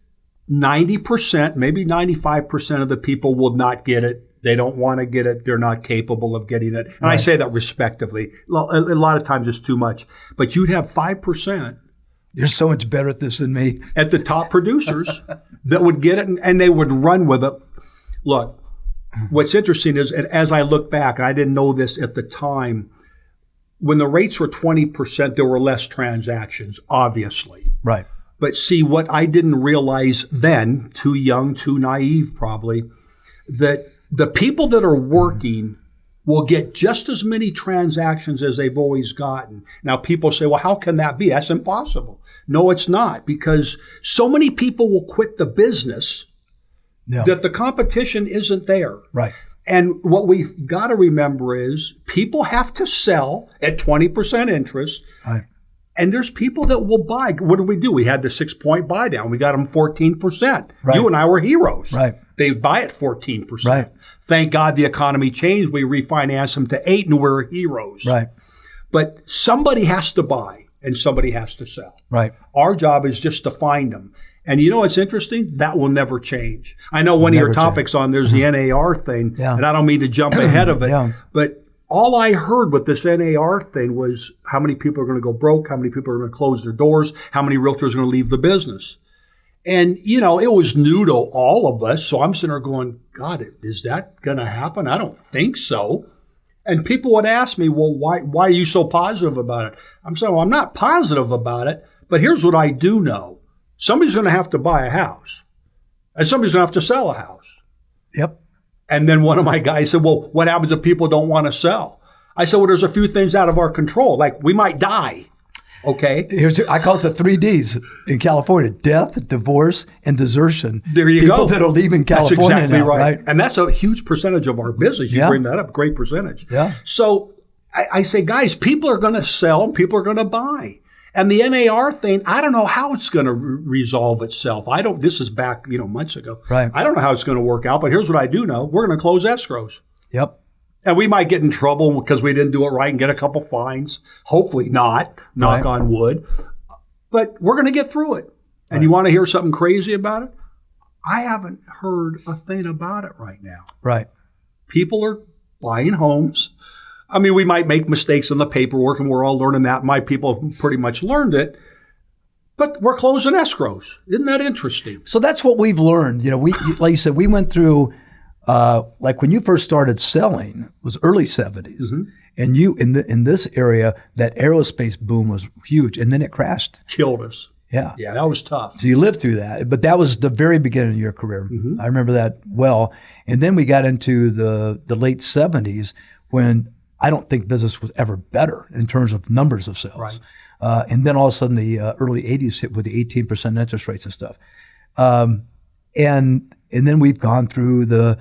90%, maybe 95% of the people will not get it. They don't want to get it. They're not capable of getting it. And I say that respectively. A lot of times it's too much. But you'd have 5%. You're so much better at this than me. At the top producers that would get it, and they would run with it. Look, what's interesting is, and as I look back, and I didn't know this at the time, when the rates were 20%, there were less transactions, obviously. Right. But see, what I didn't realize then, too young, too naive probably, that the people that are working will get just as many transactions as they've always gotten. Now, people say, well, how can that be? That's impossible. No, it's not, because so many people will quit the business that the competition isn't there. Right. And what we've got to remember is people have to sell at 20% interest. Right. And there's people that will buy. What did we do? We had the 6-point buy down. We got them 14%. Right. You and I were heroes. Right. They buy at 14%. Right. Thank God the economy changed. We refinanced them to 8 and we're heroes. Right. But somebody has to buy and somebody has to sell. Right. Our job is just to find them. And you know what's interesting? That will never change. I know one of your topics on there's the NAR thing, and I don't mean to jump ahead of it, but all I heard with this NAR thing was how many people are going to go broke, how many people are going to close their doors, how many realtors are going to leave the business. And, it was new to all of us. So I'm sitting there going, God, is that going to happen? I don't think so. And people would ask me, well, why are you so positive about it? I'm saying, well, I'm not positive about it, but here's what I do know. Somebody's going to have to buy a house, and somebody's going to have to sell a house. Yep. And then one of my guys said, well, what happens if people don't want to sell? I said, well, there's a few things out of our control. Like, we might die. Okay. I call it the 3 Ds in California: death, divorce, and desertion. There you go. People that are leaving California. That's exactly now, right. And that's a huge percentage of our business. You bring that up, great percentage. Yeah. So I say, guys, people are going to sell and people are going to buy. And the NAR thing, I don't know how it's going to resolve itself. This is back, months ago. Right. I don't know how it's going to work out, but here's what I do know. We're going to close escrows. Yep. And we might get in trouble because we didn't do it right and get a couple fines. Hopefully not, knock on wood. But we're going to get through it. And you want to hear something crazy about it? I haven't heard a thing about it right now. Right. People are buying homes. I mean, we might make mistakes in the paperwork, and we're all learning that. My people have pretty much learned it. But we're closing escrows. Isn't that interesting? So that's what we've learned. You know, like you said, we went through, like when you first started selling, it was early 70s. Mm-hmm. And you, in this area, that aerospace boom was huge. And then it crashed. Killed us. Yeah. Yeah, that was tough. So you lived through that. But that was the very beginning of your career. Mm-hmm. I remember that well. And then we got into the late 70s when I don't think business was ever better in terms of numbers of sales. Right. And then all of a sudden the early 80s hit with the 18% interest rates and stuff. And then we've gone through the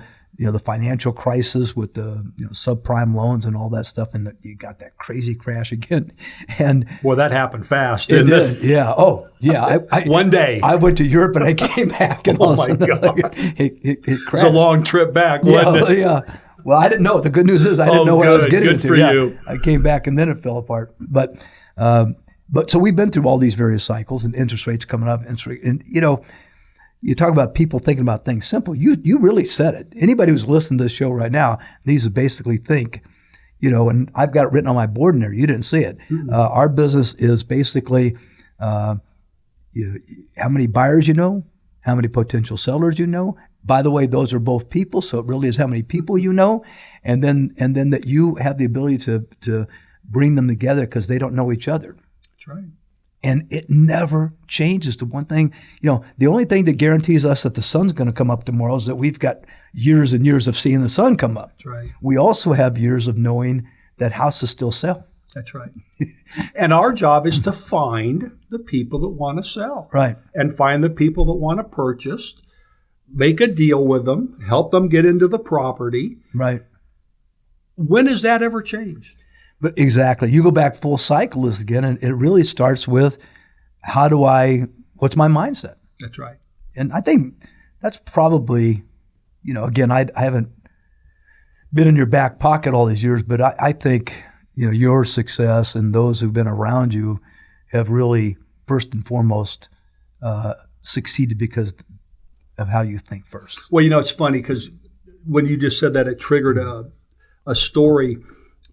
financial crisis with the subprime loans and all that stuff, and you got that crazy crash again. And well, that happened fast, didn't it? Yeah. Oh, yeah. One day I went to Europe and I came back, and all oh of a my sudden God, it crashed. It's a long trip back, wasn't it? Yeah. Well, I didn't know. The good news is I didn't know what I was getting into. Good for you. I came back and then it fell apart. But so we've been through all these various cycles and interest rates coming up, and you talk about people thinking about things simple. You really said it. Anybody who's listening to this show right now needs to basically think, and I've got it written on my board in there. You didn't see it. Mm-hmm. Our business is basically how many buyers you know, how many potential sellers you know. By the way, those are both people, so it really is how many people you know, and then that you have the ability to bring them together because they don't know each other. That's right. And it never changes. The one thing, the only thing that guarantees us that the sun's going to come up tomorrow is that we've got years and years of seeing the sun come up. That's right. We also have years of knowing that houses still sell. That's right. And our job is to find the people that want to sell. Right. And find the people that want to purchase, make a deal with them, help them get into the property. Right. When has that ever changed? But exactly. You go back full cycle again, and it really starts with what's my mindset? That's right. And I think that's probably, again, I haven't been in your back pocket all these years, but I think, your success and those who've been around you have really, first and foremost, succeeded because of how you think first. Well, it's funny because when you just said that, it triggered a story,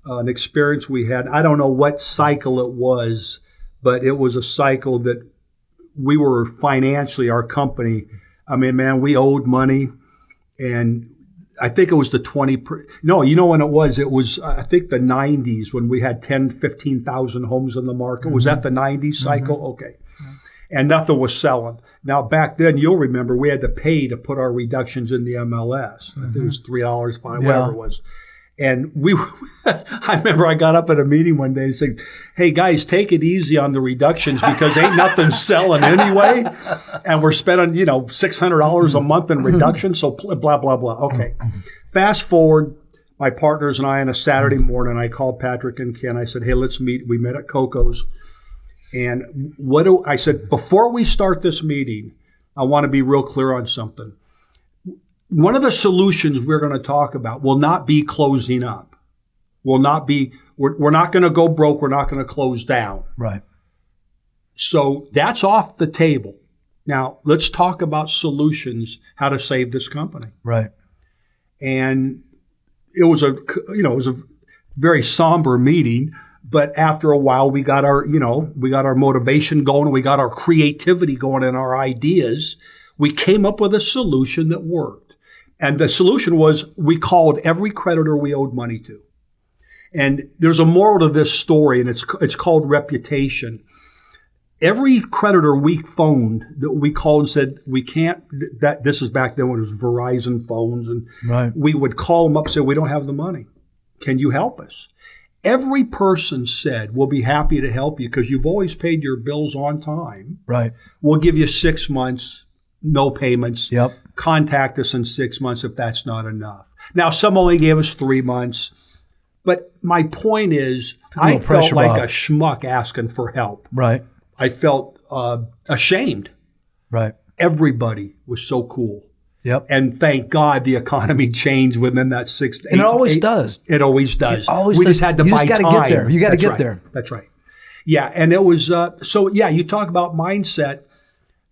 an experience we had. I don't know what cycle it was, but it was a cycle that we were financially, our company, I mean, man, we owed money, and I think it was the when it was? It was, I think, the 90s when we had 15,000 homes in the market. Mm-hmm. Was that the 90s cycle? Mm-hmm. Okay. Mm-hmm. And nothing was selling. Now, back then, you'll remember, we had to pay to put our reductions in the MLS. Mm-hmm. I think it was $3, $5, whatever it was. And I remember I got up at a meeting one day and said, hey, guys, take it easy on the reductions because ain't nothing selling anyway. And we're spending, $600 a month in reductions. So blah, blah, blah. Okay. Fast forward, my partners and I on a Saturday morning, I called Patrick and Ken. I said, hey, let's meet. We met at Coco's. And I said, before we start this meeting, I want to be real clear on something. One of the solutions we're going to talk about will not be closing up. We're not going to go broke. We're not going to close down. Right. So that's off the table. Now let's talk about solutions, how to save this company. Right. And it was a very somber meeting, but after a while we got our motivation going, we got our creativity going and our ideas. We came up with a solution that worked. And the solution was we called every creditor we owed money to. And there's a moral to this story, and it's called reputation. Every creditor we phoned that we called and said, we can't, this is back then when it was Verizon phones, and right. We would call them up and say, we don't have the money. Can you help us? Every person said, we'll be happy to help you because you've always paid your bills on time. Right. We'll give you 6 months, no payments. Yep. Contact us in 6 months if that's not enough. Now, some only gave us 3 months. But my point is, I felt like a schmuck asking for help. Right. I felt ashamed. Right. Everybody was so cool. Yep. And thank God the economy changed within that 6 to 8. And it always does. It always does. We just had to buy time. You just got to get there. You got to get right. there. That's right. Yeah. And it was, you talk about mindset.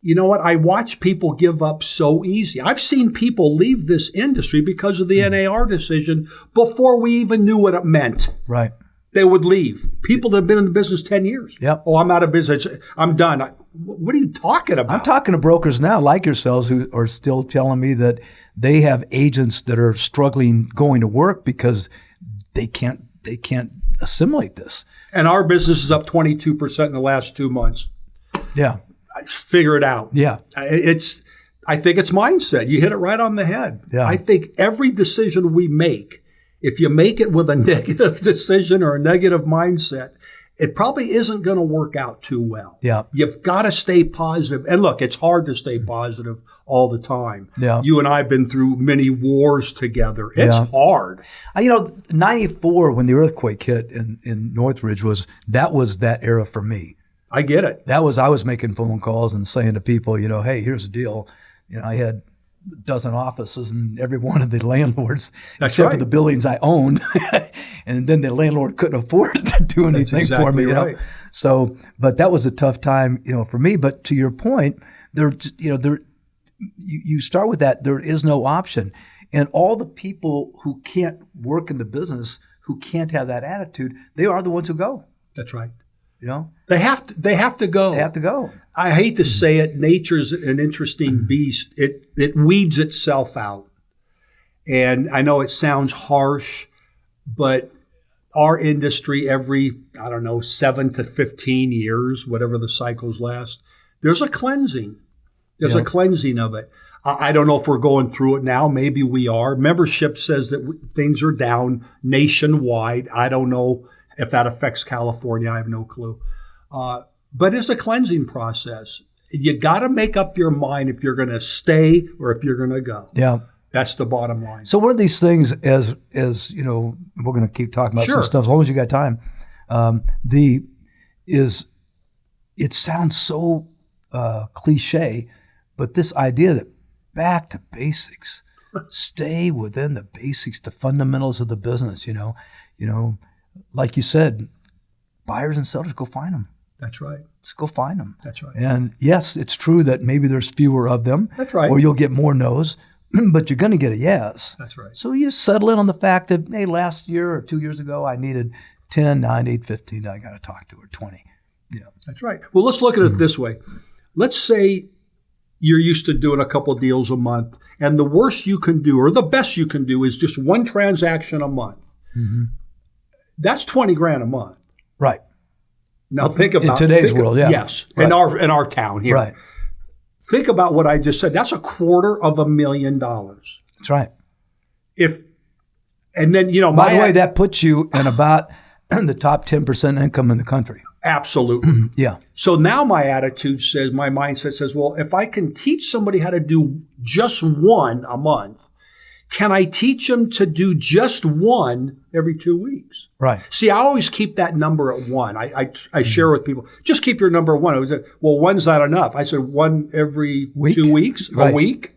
You know what? I watch people give up so easy. I've seen people leave this industry because of the NAR decision before we even knew what it meant. Right. They would leave. People that have been in the business 10 years. Yep. Oh, I'm out of business. I'm done. What are you talking about? I'm talking to brokers now like yourselves who are still telling me that they have agents that are struggling going to work because they can't assimilate this. And our business is up 22% in the last 2 months. Yeah. Figure it out. Yeah. I think it's mindset. You hit it right on the head. Yeah. I think every decision we make, if you make it with a negative decision or a negative mindset, it probably isn't going to work out too well. Yeah. You've got to stay positive. And look, it's hard to stay positive all the time. Yeah. You and I have been through many wars together. It's hard. 94 when the earthquake hit in Northridge was that era for me. I get it. I was making phone calls and saying to people, hey, here's the deal. I had a dozen offices and every one of the landlords, except for the buildings I owned, and then the landlord couldn't afford to do anything for me. Right. So, but that was a tough time, for me. But to your point, you start with that. There is no option, and all the people who can't work in the business, who can't have that attitude, they are the ones who go. That's right. They have to go. They have to go. I hate to say it, nature's an interesting beast. It weeds itself out. And I know it sounds harsh, but our industry every, 7 to 15 years, whatever the cycles last, there's a cleansing. There's a cleansing of it. I don't know if we're going through it now. Maybe we are. Membership says that things are down nationwide. I don't know if that affects California. I have no clue. But it's a cleansing process. You got to make up your mind if you're going to stay or if you're going to go. Yeah. That's the bottom line. So one of these things, as we're going to keep talking about some stuff as long as you got time. It sounds so cliche, but this idea that back to basics, stay within the basics, the fundamentals of the business. Like you said, buyers and sellers, go find them. That's right. Just go find them. That's right. And yes, it's true that maybe there's fewer of them. That's right. Or you'll get more no's, but you're going to get a yes. That's right. So you settle in on the fact that, hey, last year or 2 years ago, I needed 10, 9, 8, 15 I got to talk to, or 20. That's right. Well, let's look at it this way. Let's say you're used to doing a couple deals a month, and the worst you can do, or the best you can do, is just one transaction a month. Mm-hmm. That's $20,000 a month. Right. Now think about in today's world, yeah. Yes, right. in our town here. Right. Think about what I just said. That's $250,000. That's right. And then by the way, that puts you in about the top 10% income in the country. Absolutely. Yeah. So now my mindset says, well, if I can teach somebody how to do just one a month, can I teach them to do just one every 2 weeks? Right. See, I always keep that number at one. I share with people, just keep your number at one. I was like, well, one's not enough. I said one every 2 weeks, right. A week.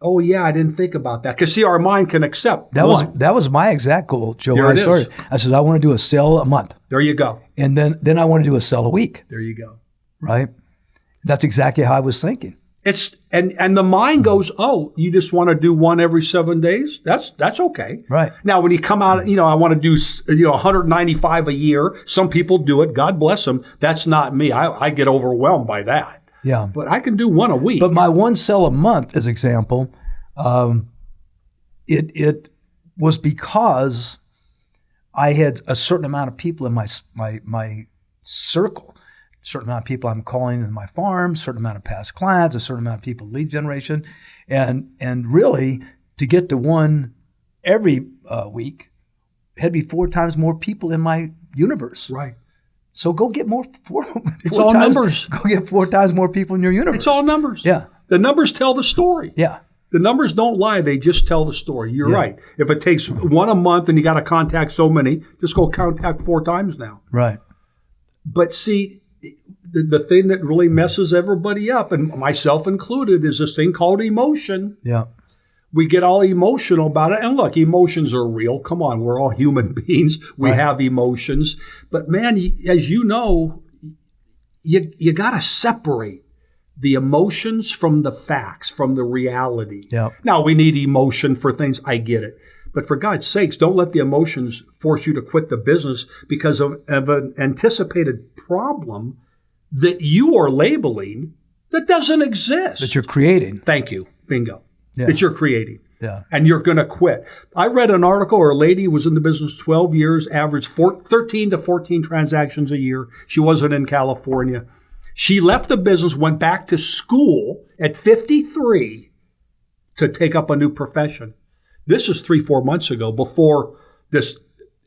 Oh yeah, I didn't think about that. Because see, our mind can accept that one. That was my exact goal, Joe. There when it I started, is. I said I want to do a sale a month. There you go. And then I want to do a sale a week. There you go. Right. That's exactly how I was thinking. It's and the mind goes, oh, you just want to do one every 7 days? That's okay. Right. Now, when you come out, I want to do 195 a year. Some people do it. God bless them. That's not me. I get overwhelmed by that. Yeah. But I can do one a week. But my one sale a month, as example, it was because I had a certain amount of people in my circle. Certain amount of people I'm calling in my farm, certain amount of past clients, a certain amount of people lead generation, and really to get to one every week had to be 4 times more people in my universe. Right. So go get it's all numbers. Go get 4 times more people in your universe. It's all numbers. Yeah. The numbers tell the story. Yeah. The numbers don't lie. They just tell the story. You're right. If it takes one a month and you got to contact so many, just go contact 4 times now. Right. But see, the thing that really messes everybody up, and myself included, is this thing called emotion. Yeah. We get all emotional about it. And look, emotions are real. Come on, we're all human beings. We have emotions. But man, as you know, you got to separate the emotions from the facts, from the reality. Yeah. Now, we need emotion for things. I get it. But for God's sakes, don't let the emotions force you to quit the business because of an anticipated problem that you are labeling that doesn't exist. That you're creating. Thank you. Bingo. Yeah. That you're creating. Yeah. And you're going to quit. I read an article where a lady was in the business 12 years, averaged 13 to 14 transactions a year. She wasn't in California. She left the business, went back to school at 53 to take up a new profession. This is 3-4 months ago, before this,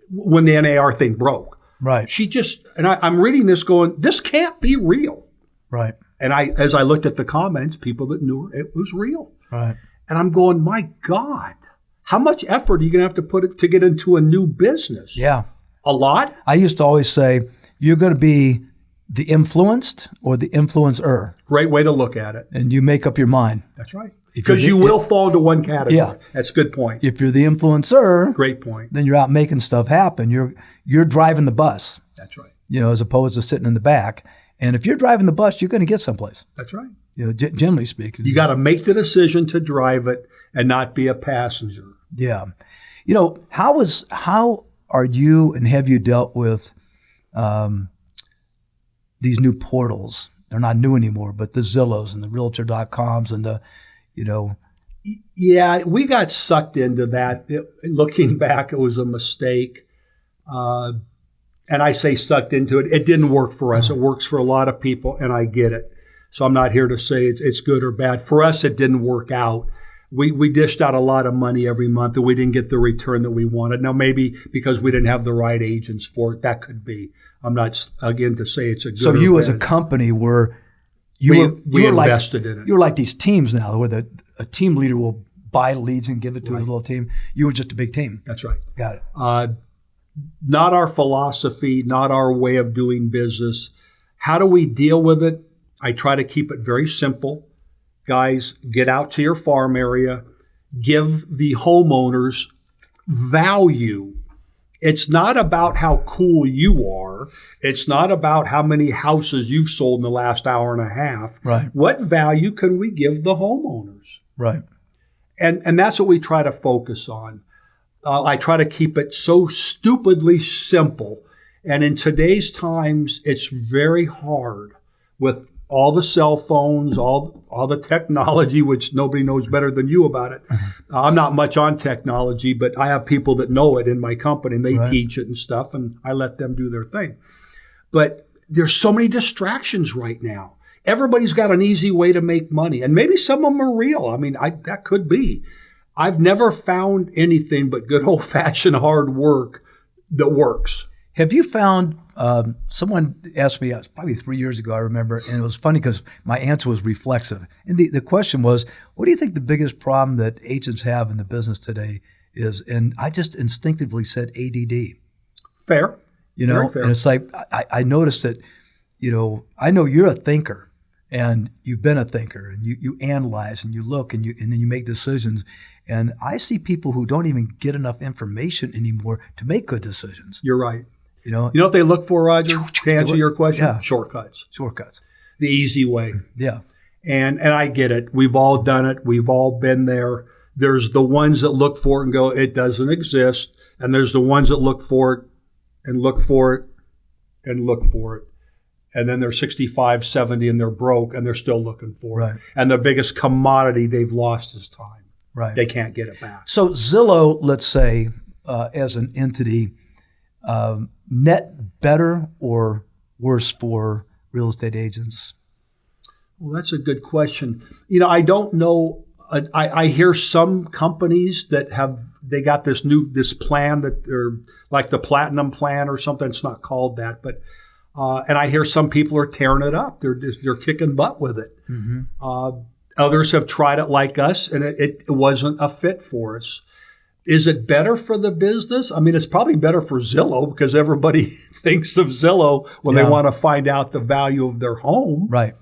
when the NAR thing broke. Right. She just, and I'm reading this going, this can't be real. Right. And as I looked at the comments, people that knew her, it was real. Right. And I'm going, my God, how much effort are you going to have to put to get into a new business? Yeah. A lot? I used to always say, you're going to be the influenced or the influencer. Great way to look at it. And you make up your mind. That's right. Because you will fall into one category. Yeah. That's a good point. If you're the influencer, Great point. then you're out making stuff happen. You're driving the bus, That's right. as opposed to sitting in the back. And if you're driving the bus, you're going to get someplace. That's right. Generally speaking. You got to make the decision to drive it and not be a passenger. Yeah. How are you and have you dealt with these new portals? They're not new anymore, but the Zillows and the Realtor.coms and the, Yeah, we got sucked into that. Looking back, it was a mistake. And I say sucked into it. It didn't work for us. It works for a lot of people, and I get it. So I'm not here to say it's good or bad. For us, it didn't work out. We dished out a lot of money every month, and we didn't get the return that we wanted. Now, maybe because we didn't have the right agents for it, that could be. I'm not, again, to say it's a good So or you bad. as a company were We were invested in it. You're like these teams now where a team leader will buy leads and give it to his little team. You were just a big team. That's right. Got it. Not our philosophy, not our way of doing business. How do we deal with it? I try to keep it very simple. Guys, get out to your farm area. Give the homeowners value. It's not about how cool you are. It's not about how many houses you've sold in the last hour and a half. Right. What value can we give the homeowners? Right. And that's what we try to focus on. I try to keep it so stupidly simple. And in today's times, it's very hard with all the cell phones, all the technology, which nobody knows better than you about it. I'm not much on technology, but I have people that know it in my company, and they teach it and stuff, and I let them do their thing. But there's so many distractions right now. Everybody's got an easy way to make money, and maybe some of them are real. I mean, that could be. I've never found anything but good old-fashioned hard work that works. Have you found, someone asked me, probably 3 years ago, I remember, and it was funny because my answer was reflexive. And the question was, what do you think the biggest problem that agents have in the business today is? And I just instinctively said ADD. Fair. Very fair. And it's like, I noticed that, I know you're a thinker and you've been a thinker and you analyze and you look and then you make decisions. And I see people who don't even get enough information anymore to make good decisions. You're right. You know what they look for, Roger, to answer your question? Yeah. Shortcuts. The easy way. Yeah. And I get it. We've all done it. We've all been there. There's the ones that look for it and go, it doesn't exist. And there's the ones that look for it and look for it and look for it. And then they're 65, 70, and they're broke, and they're still looking for it. And the biggest commodity they've lost is time. Right. They can't get it back. So Zillow, let's say, as an entity, net better or worse for real estate agents? Well, that's a good question. I don't know. I hear some companies that they got this plan that they're like the platinum plan or something. It's not called that, but and I hear some people are tearing it up. They're kicking butt with it. Mm-hmm. Others have tried it like us, and it wasn't a fit for us. Is it better for the business? I mean, it's probably better for Zillow because everybody thinks of Zillow when they want to find out the value of their home. Right.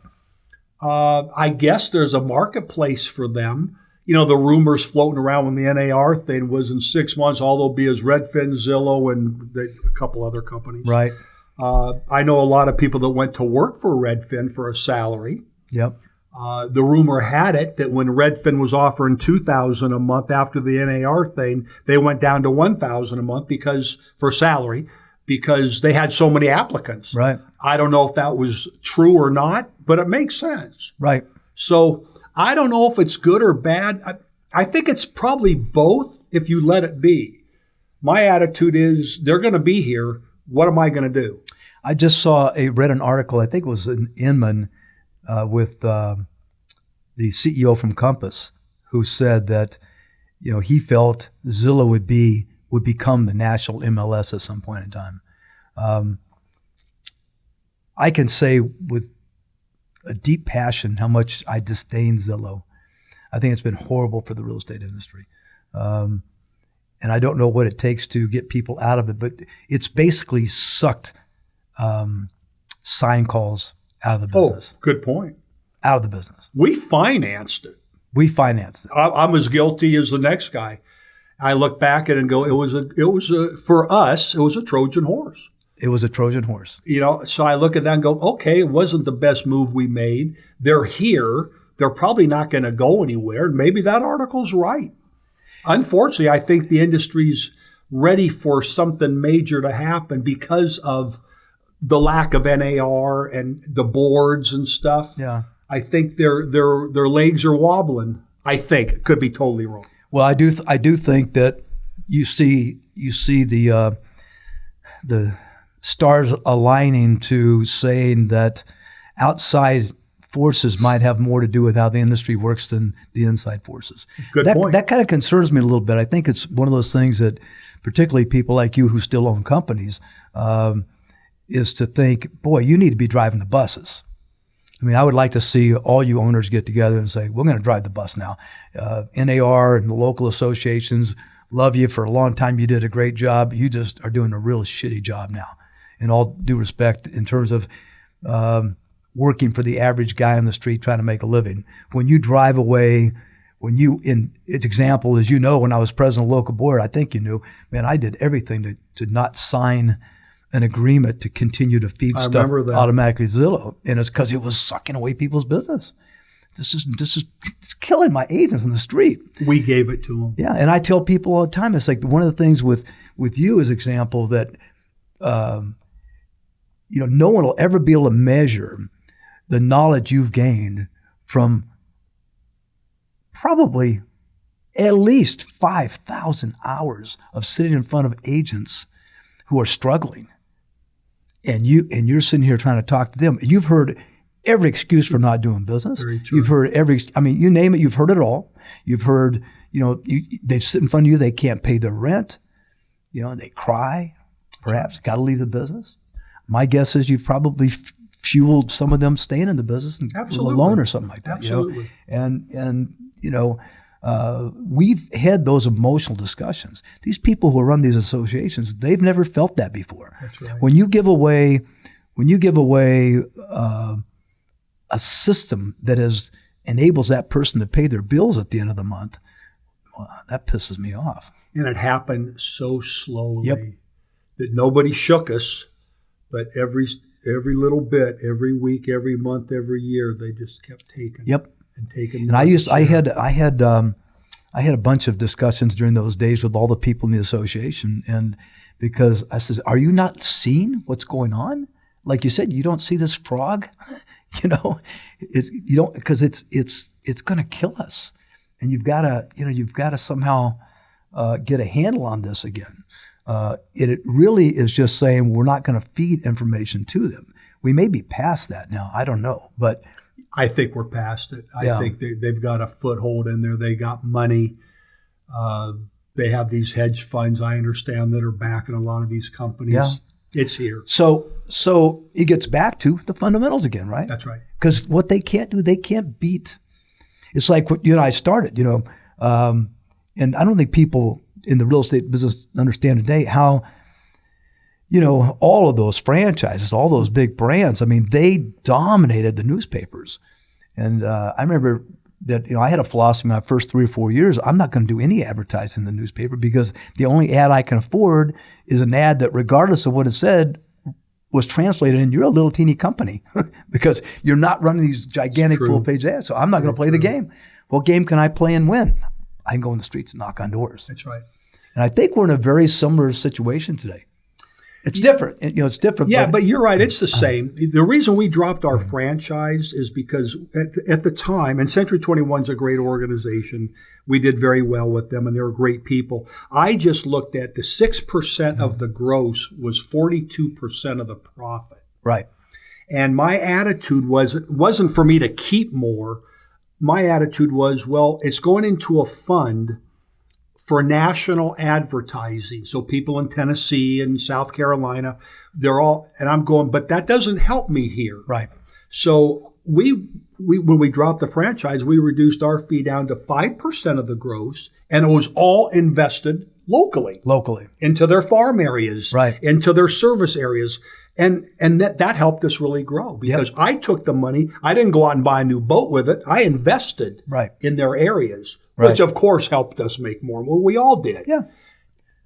I guess there's a marketplace for them. The rumors floating around when the NAR thing was in 6 months, all they'll be is Redfin, Zillow, and a couple other companies. Right. I know a lot of people that went to work for Redfin for a salary. Yep. The rumor had it that when Redfin was offering $2,000 a month after the NAR thing, they went down to $1,000 a month for salary because they had so many applicants. Right. I don't know if that was true or not, but it makes sense. Right. So I don't know if it's good or bad. I think it's probably both if you let it be. My attitude is they're going to be here. What am I going to do? I just read an article, I think it was in Inman, with the CEO from Compass, who said that he felt Zillow would become the national MLS at some point in time. I can say with a deep passion how much I disdain Zillow. I think it's been horrible for the real estate industry. And I don't know what it takes to get people out of it, but it's basically sucked sign calls out of the business. Oh, good point. Out of the business. We financed it. I'm as guilty as the next guy. I look back at it and go, for us, it was a Trojan horse. It was a Trojan horse. So I look at that and go, okay, it wasn't the best move we made. They're here. They're probably not going to go anywhere. Maybe that article's right. Unfortunately, I think the industry's ready for something major to happen because of the lack of NAR and the boards and stuff. Yeah. I think their legs are wobbling. I think. Could be totally wrong. Well, I do think that you see the stars aligning to saying that outside forces might have more to do with how the industry works than the inside forces. Good point. That kind of concerns me a little bit. I think it's one of those things that particularly people like you who still own companies is to think, boy, you need to be driving the buses. I mean, I would like to see all you owners get together and say, we're going to drive the bus now. NAR and the local associations love you. For a long time, you did a great job. You just are doing a real shitty job now. In all due respect, in terms of working for the average guy on the street trying to make a living. When you drive away, in its example, as you know, when I was president of the local board, I think you knew, man, I did everything to not sign an agreement to continue to feed stuff automatically to Zillow. And it's because it was sucking away people's business. This is it's killing my agents on the street. We gave it to them. Yeah, and I tell people all the time, it's like one of the things with you as example that no one will ever be able to measure the knowledge you've gained from probably at least 5,000 hours of sitting in front of agents who are struggling. And you're sitting here trying to talk to them. You've heard every excuse for not doing business. Very true. You've heard you name it, you've heard it all. You've heard, they sit in front of you, they can't pay their rent. They cry, perhaps, got to leave the business. My guess is you've probably fueled some of them staying in the business and alone or something like that. Absolutely. We've had those emotional discussions. These people who run these associations, they've never felt that before. That's right. When you give away a system that enables that person to pay their bills at the end of the month, well, that pisses me off. And it happened so slowly that nobody shook us, but every little bit, every week, every month, every year, they just kept taking. Yep. And taking. And I had a bunch of discussions during those days with all the people in the association, and because I said, "Are you not seeing what's going on? Like you said, you don't see this frog, you don't because it's going to kill us, and you've got to somehow get a handle on this again." It really is just saying we're not going to feed information to them. We may be past that now. I don't know, but I think we're past it. I think they've got a foothold in there. They got money. They have these hedge funds, I understand, that are backing a lot of these companies. Yeah. It's here. So it gets back to the fundamentals again, right? That's right. Because what they can't do, they can't beat. It's like what you and I started, and I don't think people in the real estate business understand today how, all of those franchises, all those big brands, they dominated the newspapers. And I remember that, I had a philosophy my first 3 or 4 years, I'm not going to do any advertising in the newspaper because the only ad I can afford is an ad that, regardless of what it said, was translated in, you're a little teeny company because you're not running these gigantic full-page ads. So I'm not going to play the game. What game can I play and win? I can go in the streets and knock on doors. That's right. And I think we're in a very similar situation today. It's different. It's different. Yeah, but you're right. It's the same. The reason we dropped our franchise is because at the time, and Century 21's a great organization. We did very well with them, and they were great people. I just looked at the 6% of the gross was 42% of the profit. Right. And my attitude wasn't for me to keep more. My attitude was, well, it's going into a fund for national advertising. So people in Tennessee and South Carolina, they're all, and I'm going, but that doesn't help me here. Right. So we when we dropped the franchise, we reduced our fee down to 5% of the gross, and it was all invested locally into their farm areas, right, into their service areas. And that helped us really grow because I took the money. I didn't go out and buy a new boat with it. I invested in their areas, which of course helped us make more. Well, we all did. Yeah.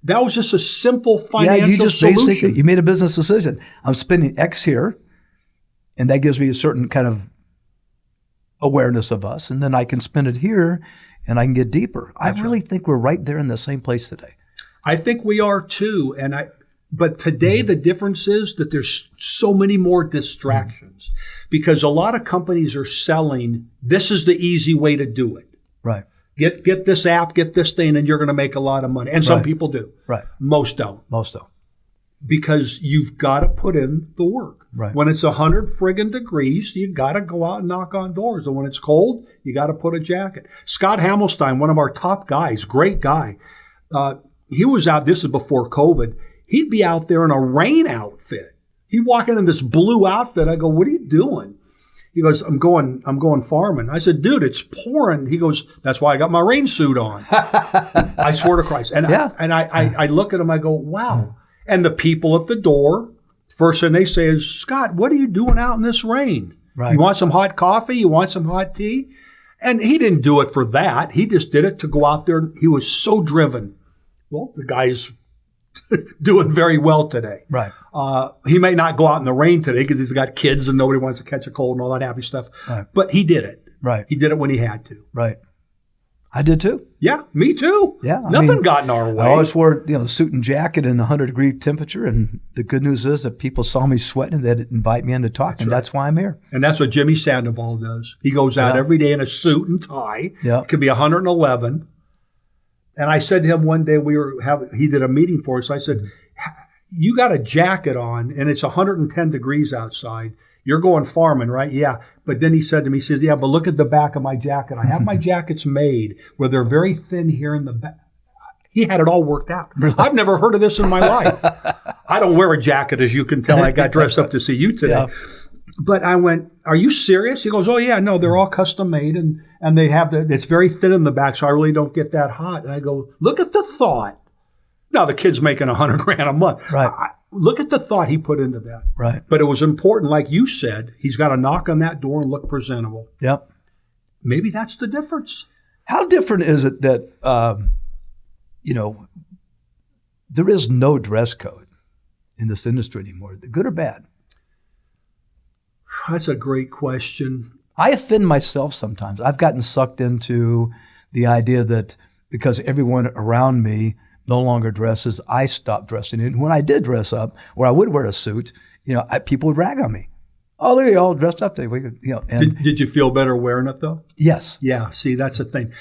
That was just a simple financial you just solution. Basically, you made a business decision. I'm spending X here, and that gives me a certain kind of awareness of us, and then I can spend it here, and I can get deeper. That's I really think we're right there in the same place today. I think we are too, but today the difference is that there's so many more distractions because a lot of companies are selling, this is the easy way to do it. Right. Get this app, get this thing, and you're going to make a lot of money. And some people do. Right. Most don't. Because you've got to put in the work. Right. When it's 100 friggin' degrees, you got to go out and knock on doors. And when it's cold, you got to put a jacket. Scott Hamelstein, one of our top guys, great guy, he was out, this is before COVID, he'd be out there in a rain outfit. He'd walk in this blue outfit. I go, what are you doing? He goes, I'm going farming. I said, dude, it's pouring. He goes, that's why I got my rain suit on. I swear to Christ. And I look at him, I go, wow. And the people at the door, first thing they say is, Scott, what are you doing out in this rain? Right. You want some hot coffee? You want some hot tea? And he didn't do it for that. He just did it to go out there. He was so driven. Well, the guy's doing very well today. Right. He may not go out in the rain today because he's got kids and nobody wants to catch a cold and all that happy stuff. Right. But he did it. Right. He did it when he had to. Right. I did too. Yeah, me too. Yeah. Nothing got in our way. I always wore, suit and jacket in 100-degree temperature, and the good news is that people saw me sweating, they'd invite me in to talk, that's why I'm here. And that's what Jimmy Sandoval does. He goes out every day in a suit and tie. Yeah. It could be 111. And I said to him one day, he did a meeting for us. I said, you got a jacket on, and it's 110 degrees outside. You're going farming, right? Yeah. But then he said to me, he says, yeah, but look at the back of my jacket. I have my jackets made where they're very thin here in the back. He had it all worked out. Really? I've never heard of this in my life. I don't wear a jacket, as you can tell. I got dressed up to see you today. Yeah. But I went, are you serious? He goes, oh, yeah, no, they're all custom made, and they have it's very thin in the back, so I really don't get that hot. And I go, look at the thought. Now, the kid's making $100,000 a month. Right. Look at the thought he put into that. Right. But it was important, like you said, he's got to knock on that door and look presentable. Yep. Maybe that's the difference. How different is it that, there is no dress code in this industry anymore, good or bad? That's a great question. I offend myself sometimes. I've gotten sucked into the idea that because everyone around me no longer dresses, I stopped dressing. And when I did dress up, where I would wear a suit, people would rag on me. Oh, look, you all dressed up today. Did you feel better wearing it though? Yes. Yeah. See, that's the thing.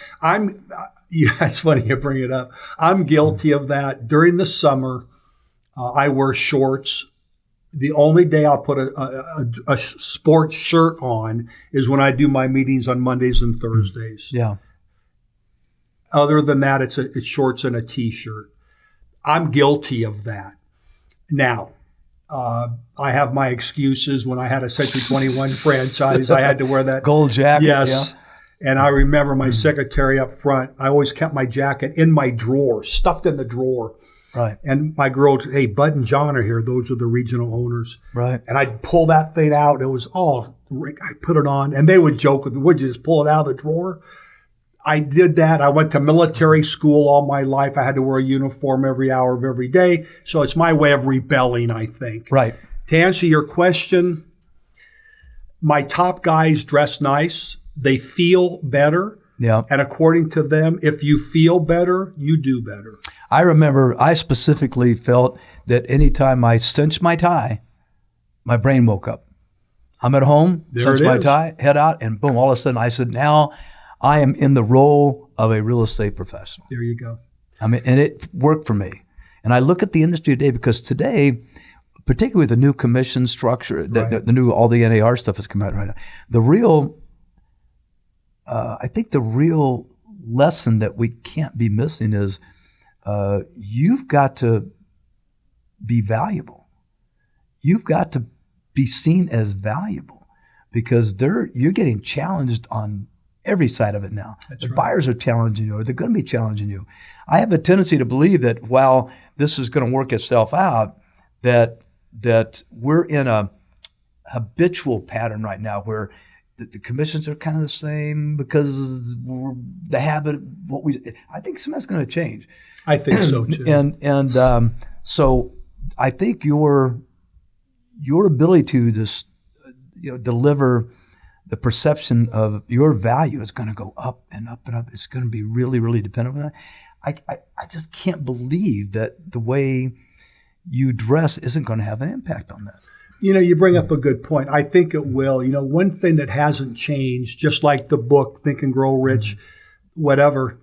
It's funny you bring it up. I'm guilty of that. During the summer, I wear shorts. The only day I'll put a sports shirt on is when I do my meetings on Mondays and Thursdays. Yeah. Other than that, it's shorts and a T-shirt. I'm guilty of that. Now, I have my excuses. When I had a Century 21 franchise, I had to wear that gold jacket. Yes. Yeah. And I remember my secretary up front, I always kept my jacket in my drawer, stuffed in the drawer. Right. And my girl, hey, Bud and John are here. Those are the regional owners. Right. And I'd pull that thing out. It was I put it on. And they would joke with me, would you just pull it out of the drawer? I did that. I went to military school all my life. I had to wear a uniform every hour of every day. So it's my way of rebelling, I think. Right. To answer your question, my top guys dress nice. They feel better. Yeah. And according to them, if you feel better, you do better. I remember I specifically felt that anytime I cinched my tie, my brain woke up. I'm at home, cinch my tie, head out, and boom, all of a sudden I said, now I am in the role of a real estate professional. There you go. I mean, and it worked for me. And I look at the industry today because today, particularly with the new commission structure, the new, all the NAR stuff has come out right now. The real, I think the real lesson that we can't be missing is you've got to be valuable. You've got to be seen as valuable because you're getting challenged on every side of it now. The buyers are challenging you, or they're going to be challenging you. I have a tendency to believe that while this is going to work itself out, that we're in a habitual pattern right now where the commissions are kind of the same because the habit of what I think some of that's going to change. I think so too. And so I think your ability to just deliver the perception of your value is going to go up and up and up. It's going to be really, really dependent on that. I just can't believe that the way you dress isn't going to have an impact on that. You bring up a good point. I think it will. One thing that hasn't changed, just like the book, Think and Grow Rich, whatever,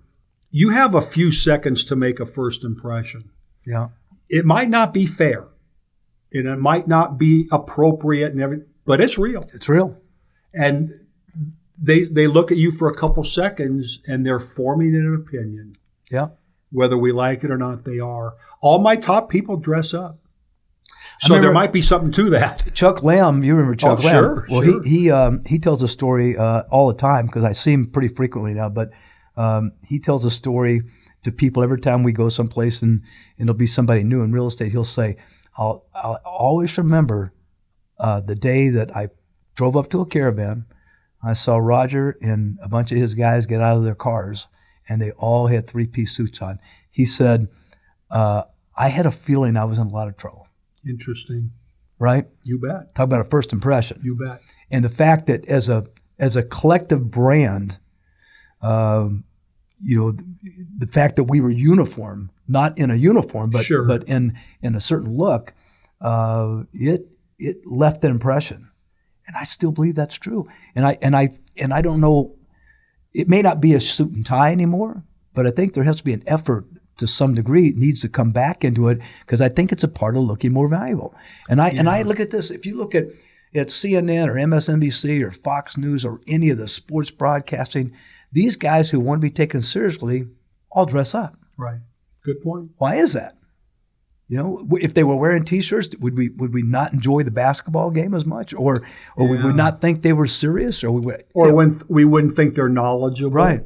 you have a few seconds to make a first impression. Yeah. It might not be fair, and it might not be appropriate and everything, but it's real. It's real. And they look at you for a couple seconds, and they're forming an opinion. Yeah. Whether we like it or not, they are. All my top people dress up. So there might be something to that. Chuck Lamb, you remember Chuck Lamb? Sure. Well, sure. He tells a story all the time because I see him pretty frequently now. But he tells a story to people every time we go someplace, and it'll be somebody new in real estate. He'll say, "I'll always remember the day that I drove up to a caravan. I saw Roger and a bunch of his guys get out of their cars, and they all had three-piece suits on." He said, "I had a feeling I was in a lot of trouble." Interesting. Right? You bet. Talk about a first impression. You bet. And the fact that as a collective brand, the fact that we were uniform, not in a uniform, but sure. but in a certain look, it left an impression. And I still believe that's true. And I don't know, it may not be a suit and tie anymore, but I think there has to be an effort to some degree. It needs to come back into it because I think it's a part of looking more valuable. And I look at this, if you look at CNN or MSNBC or Fox News or any of the sports broadcasting, these guys who want to be taken seriously all dress up. Right. Good point. Why is that? If they were wearing T-shirts, would we not enjoy the basketball game as much, or would we not think they were serious, or when we wouldn't think they're knowledgeable? Right.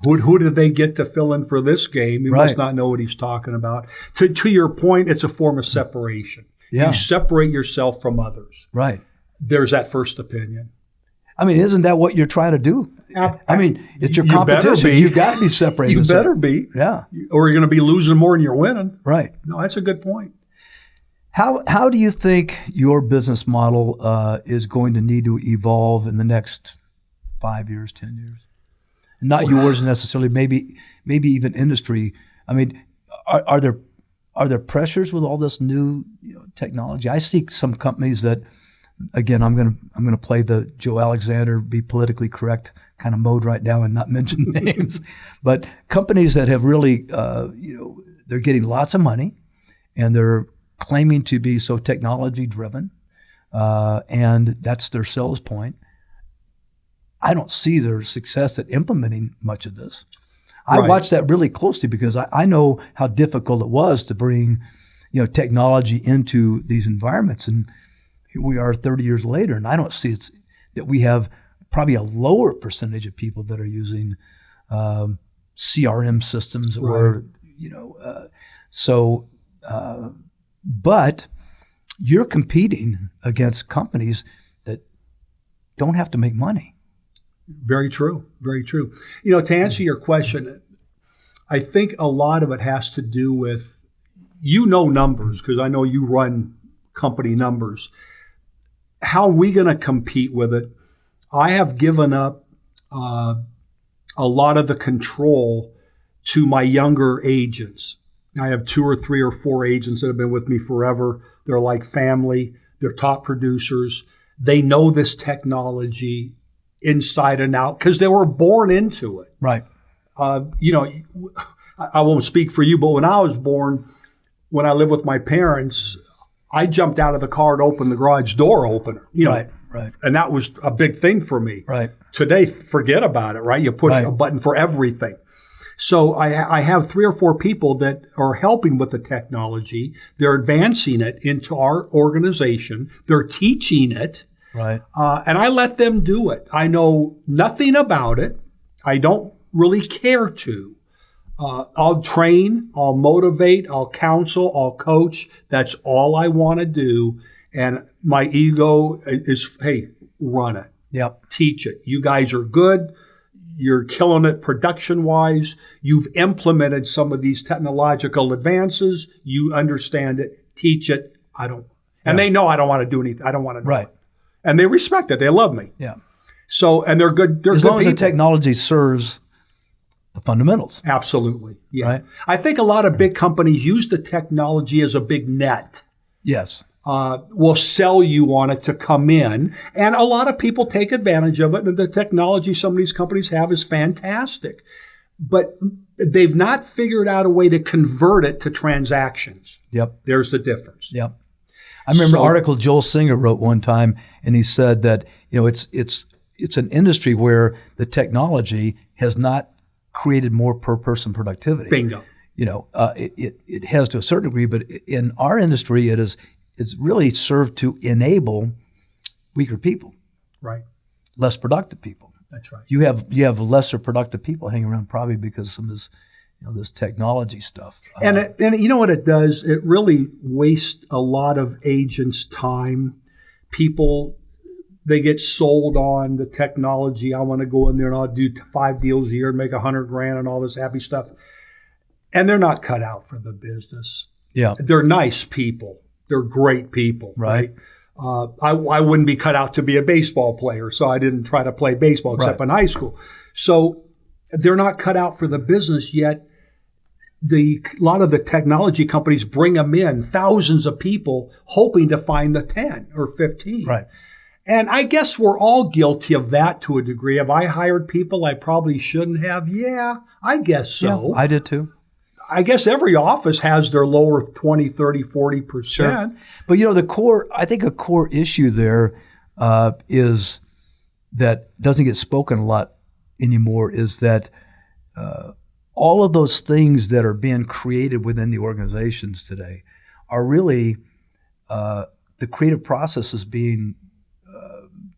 Who did they get to fill in for this game? He must not know what he's talking about. To your point, it's a form of separation. Yeah. You separate yourself from others. Right. There's that first opinion. I mean, isn't that what you're trying to do? I mean, it's your competition. You've got to be separated. You better be. Yeah. Or you're going to be losing more than you're winning. Right. No, that's a good point. How do you think your business model is going to need to evolve in the next 5 years, 10 years? Not yours necessarily, maybe even industry. I mean, are there pressures with all this new technology? I see some companies that, again, I'm gonna play the Joe Alexander, be politically correct kind of mode right now and not mention names, but companies that have really, they're getting lots of money, and they're claiming to be so technology driven, and that's their sales point. I don't see their success at implementing much of this. I watch that really closely because I know how difficult it was to bring, technology into these environments. And here we are 30 years later, and I don't see that we have probably a lower percentage of people that are using CRM systems or, but you're competing against companies that don't have to make money. Very true. Very true. To answer your question, I think a lot of it has to do with, numbers, because I know you run company numbers. How are we going to compete with it? I have given up a lot of the control to my younger agents. I have 2 or 3 or 4 agents that have been with me forever. They're like family. They're top producers. They know this technology inside and out because they were born into it. Right. You know, I won't speak for you, but when I was born, when I lived with my parents, I jumped out of the car to open the garage door opener. You know, Right. And that was a big thing for me. Right. Today, forget about it, right? You push a button for everything. So I have 3 or 4 people that are helping with the technology. They're advancing it into our organization. They're teaching it. Right. And I let them do it. I know nothing about it. I don't really care to. I'll train, I'll motivate, I'll counsel, I'll coach. That's all I want to do. And my ego is, hey, run it. Yep. Teach it. You guys are good. You're killing it production-wise. You've implemented some of these technological advances. You understand it. Teach it. And they know I don't want to do anything. I don't want to do it. And they respect it. They love me. Yeah. So, and they're good. They're as good long as people. the technology serves the fundamentals. Absolutely. Yeah. Right? I think a lot of big companies use the technology as a big net. Yes. Will sell you on it to come in. And a lot of people take advantage of it. And the technology some of these companies have is fantastic. But they've not figured out a way to convert it to transactions. Yep. There's the difference. Yep. I remember an article Joel Singer wrote one time, and he said that, you know, it's an industry where the technology has not created more per person productivity. Bingo. You know, it has to a certain degree, but in our industry, it's really served to enable weaker people, right? Less productive people. That's right. You have lesser productive people hanging around probably because of some of this, you know, this technology stuff. And you know what it does? It really wastes a lot of agents' time. People, they get sold on the technology. I want to go in there and I'll do 5 deals a year and make $100,000 and all this happy stuff. And they're not cut out for the business. Yeah. They're nice people. They're great people, right? I wouldn't be cut out to be a baseball player, so I didn't try to play baseball except in high school. So they're not cut out for the business yet. A lot of the technology companies bring them in, thousands of people, hoping to find the 10 or 15. Right. And I guess we're all guilty of that to a degree. Have I hired people I probably shouldn't have? Yeah, I guess so. Yeah, I did too. I guess every office has their lower 20, 30, 40%. Sure. But, you know, I think a core issue there is that doesn't get spoken a lot anymore is that all of those things that are being created within the organizations today are really the creative processes being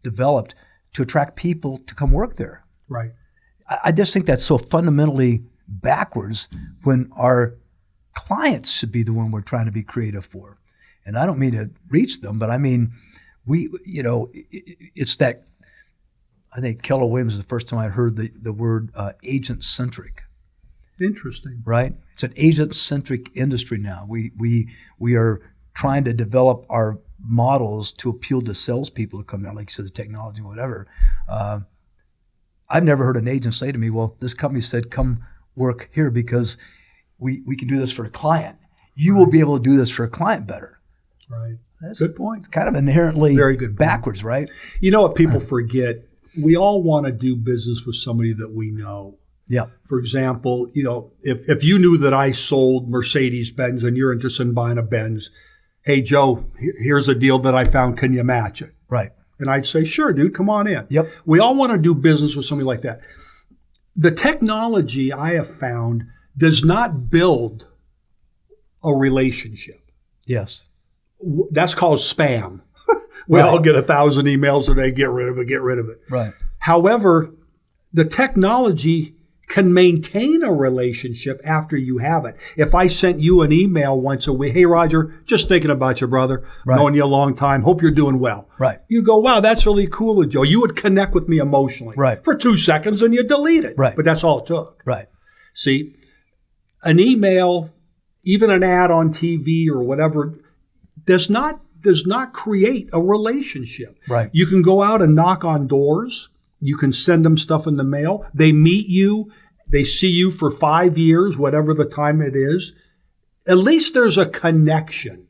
developed to attract people to come work there. Right. I just think that's so fundamentally backwards when our clients should be the one we're trying to be creative for. And I don't mean to reach them, but I mean, it's that, I think Keller Williams is the first time I heard the word agent-centric. Interesting. Right? It's an agent-centric industry now. We are trying to develop our models to appeal to salespeople who come down, like you said, the technology, whatever. I've never heard an agent say to me, well, this company said, come work here because we can do this for a client. You will be able to do this for a client better. Right. That's good point. It's kind of inherently very good point. Backwards, right? You know what people forget? We all want to do business with somebody that we know. Yeah. For example, you know, if you knew that I sold Mercedes-Benz and you're interested in buying a Benz, hey, Joe, here's a deal that I found. Can you match it? Right. And I'd say, sure, dude, come on in. Yep. We all want to do business with somebody like that. The technology I have found does not build a relationship. Yes. That's called spam. We all get 1,000 emails a day, get rid of it. Right. However, the technology can maintain a relationship after you have it. If I sent you an email once a week, hey, Roger, just thinking about you, brother, knowing you a long time, hope you're doing well. Right. You go, wow, that's really cool of Joe. You would connect with me emotionally for 2 seconds and you delete it. Right. But that's all it took. Right. See, an email, even an ad on TV or whatever, does not does not create a relationship. Right. You can go out and knock on doors. You can send them stuff in the mail. They meet you. They see you for 5 years, whatever the time it is. At least there's a connection.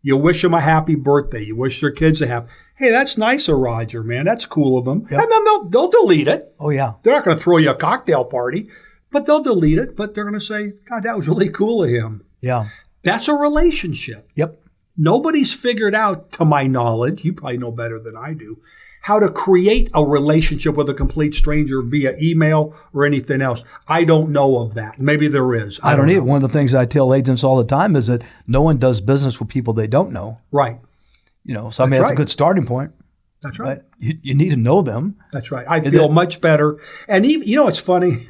You wish them a happy birthday. You wish their kids a happy. Hey, that's nice of Roger, man. That's cool of them. Yep. And then they'll delete it. Oh, yeah. They're not going to throw you a cocktail party, but they'll delete it. But they're going to say, God, that was really cool of him. Yeah. That's a relationship. Yep. Nobody's figured out, to my knowledge, you probably know better than I do, how to create a relationship with a complete stranger via email or anything else. I don't know of that. Maybe there is. I don't know. either. One of the things I tell agents all the time is that no one does business with people they don't know. Right. So I mean, that's right. a good starting point. That's right. Right? You need to know them. That's right. I feel much better. And even, it's funny.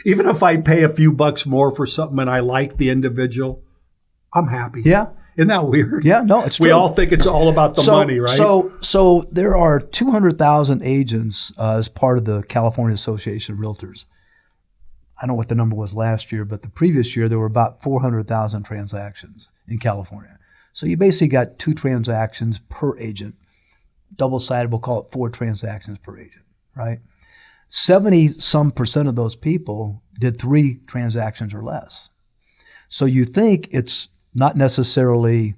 Even if I pay a few bucks more for something and I like the individual, I'm happy. Yeah. Isn't that weird? Yeah, no, it's true. We all think it's all about the money, right? So there are 200,000 agents as part of the California Association of Realtors. I don't know what the number was last year, but the previous year there were about 400,000 transactions in California. So you basically got 2 transactions per agent. Double-sided, we'll call it 4 transactions per agent, right? 70-some% of those people did 3 transactions or less. So you think it's not necessarily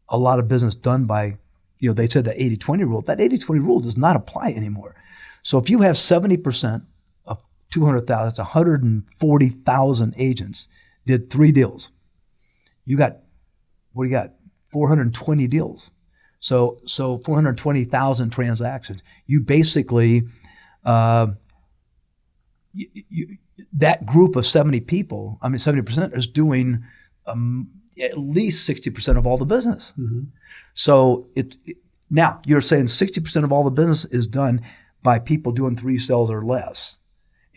a lot of business done by, they said the 80-20 rule. That 80-20 rule does not apply anymore. So if you have 70% of 200,000, that's 140,000 agents did 3 deals. You got, 420 deals. So 420,000 transactions. You basically, that group of 70% is doing at least 60% of all the business. Mm-hmm. So now you're saying 60% of all the business is done by people doing 3 sales or less.